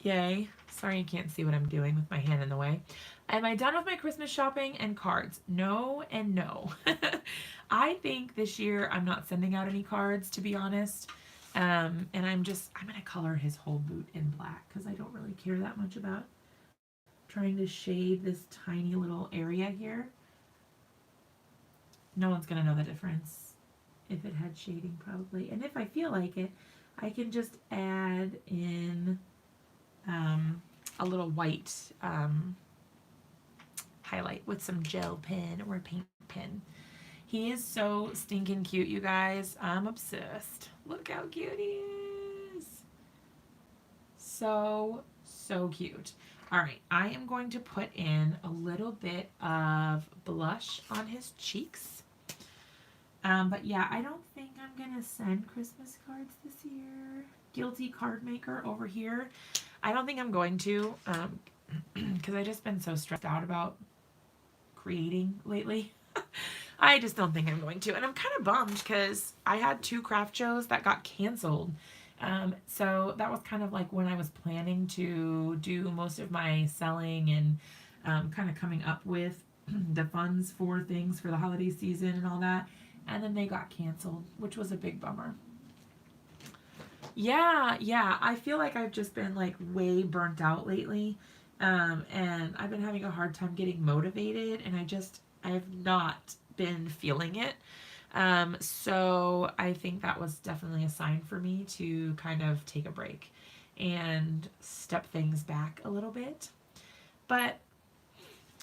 yay. Sorry you can't see what I'm doing with my hand in the way. Am I done with my Christmas shopping and cards? No and no. I think this year I'm not sending out any cards, to be honest. And I'm going to color his whole boot in black because I don't really care that much about trying to shade this tiny little area here. No one's going to know the difference if it had shading, probably. And if I feel like it, I can just add in a little white highlight with some gel pen or paint pen. He is so stinking cute, you guys. I'm obsessed. Look how cute he is. So, so cute. All right, I am going to put in a little bit of blush on his cheeks. But yeah, I don't think I'm going to send Christmas cards this year. Guilty card maker over here. I don't think I'm going to, because I've just been so stressed out about creating lately. I just don't think I'm going to. And I'm kind of bummed because I had 2 craft shows that got canceled. So that was kind of like when I was planning to do most of my selling and kind of coming up with the funds for things for the holiday season and all that. And then they got canceled, which was a big bummer. Yeah, I feel like I've just been like way burnt out lately. And I've been having a hard time getting motivated, and I have not been feeling it. So I think that was definitely a sign for me to kind of take a break and step things back a little bit. But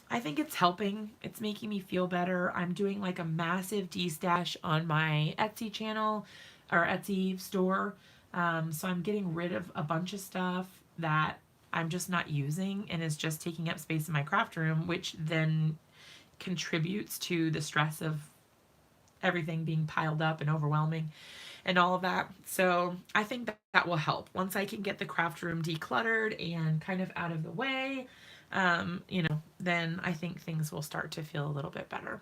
I think it's helping. It's making me feel better. I'm doing like a massive de-stash on my Etsy channel or Etsy store. So I'm getting rid of a bunch of stuff that I'm just not using and is just taking up space in my craft room, which then contributes to the stress of everything being piled up and overwhelming and all of that. So I think that will help. Once I can get the craft room decluttered and kind of out of the way, then I think things will start to feel a little bit better.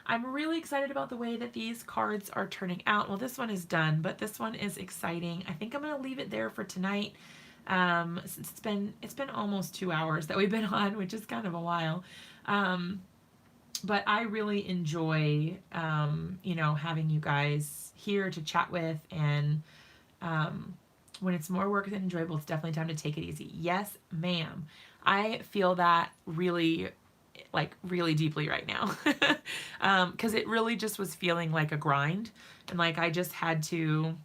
I'm really excited about the way that these cards are turning out. Well, this one is done, but this one is exciting. I think I'm going to leave it there for tonight. Since it's been almost 2 hours that we've been on, which is kind of a while. But I really enjoy, having you guys here to chat with, and when it's more work than enjoyable, it's definitely time to take it easy. Yes, ma'am. I feel that really deeply right now. Because it really just was feeling like a grind, and like I just had to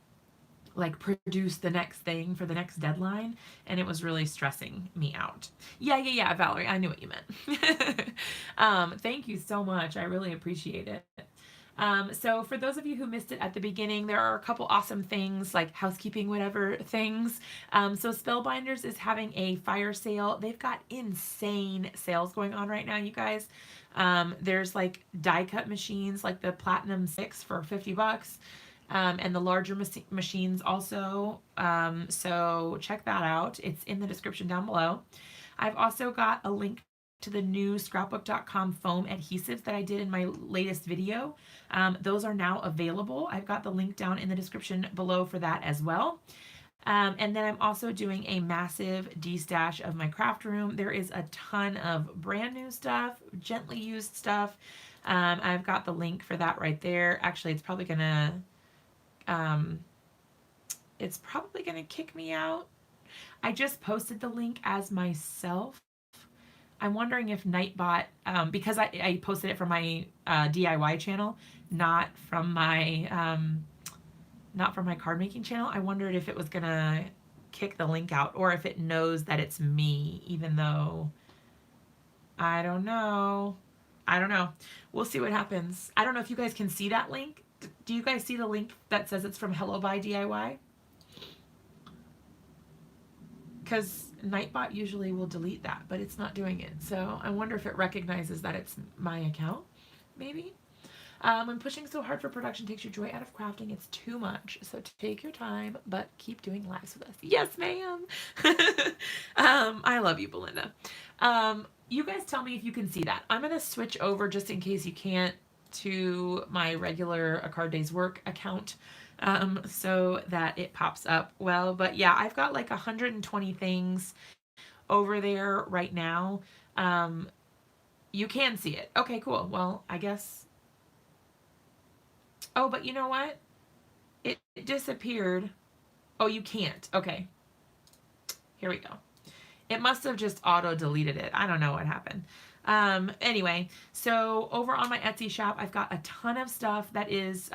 like produce the next thing for the next deadline, and it was really stressing me out. Yeah, Valerie, I knew what you meant. Thank you so much. I really appreciate it. So for those of you who missed it at the beginning, there are a couple awesome things like housekeeping, whatever things. So Spellbinders is having a fire sale. They've got insane sales going on right now, you guys. There's like die cut machines like the Platinum 6 for $50. And the larger machines also. So check that out. It's in the description down below. I've also got a link to the new scrapbook.com foam adhesives that I did in my latest video. Those are now available. I've got the link down in the description below for that as well. And then I'm also doing a massive de-stash of my craft room. There is a ton of brand new stuff, gently used stuff. I've got the link for that right there. Actually, it's probably gonna kick me out. I just posted the link as myself. I'm wondering if Nightbot, because I posted it from my DIY channel, not from my card making channel. I wondered if it was gonna kick the link out, or if it knows that it's me, even though I don't know. We'll see what happens. I don't know if you guys can see that link. Do you guys see the link that says it's from Hello by DIY? Because Nightbot usually will delete that, but it's not doing it. So I wonder if it recognizes that it's my account, maybe. When pushing so hard for production takes your joy out of crafting, it's too much. So take your time, but keep doing lives with us. Yes, ma'am. I love you, Belinda. You guys tell me if you can see that. I'm going to switch over just in case you can't to my regular A Card Day's Work account so that it pops up well. But yeah, I've got like 120 things over there right now. You can see it. Okay, cool. Well, I guess. Oh, but you know what? It disappeared. Oh, you can't. Okay. Here we go. It must have just auto-deleted it. I don't know what happened. Anyway, so over on my Etsy shop, I've got a ton of stuff that is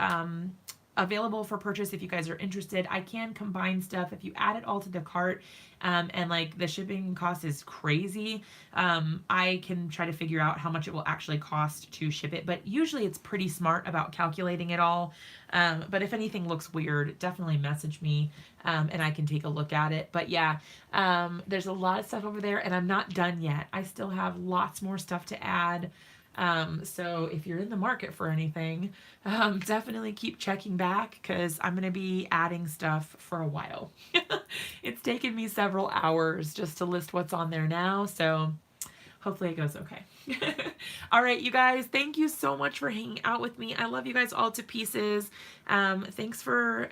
available for purchase if you guys are interested. I can combine stuff if you add it all to the cart, and like the shipping cost is crazy. I can try to figure out how much it will actually cost to ship it, but usually it's pretty smart about calculating it all. But if anything looks weird, definitely message me and I can take a look at it. But yeah, there's a lot of stuff over there and I'm not done yet. I still have lots more stuff to add. So if you're in the market for anything, definitely keep checking back because I'm going to be adding stuff for a while. It's taken me several hours just to list what's on there now. So hopefully it goes okay. All right, you guys, thank you so much for hanging out with me. I love you guys all to pieces. Thanks for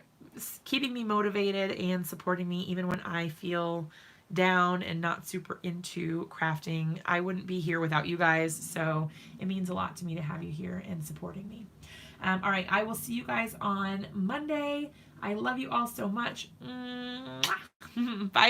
keeping me motivated and supporting me even when I feel down and not super into crafting. I wouldn't be here without you guys, so it means a lot to me to have you here and supporting me. All right, I will see you guys on Monday. I love you all so much. Bye.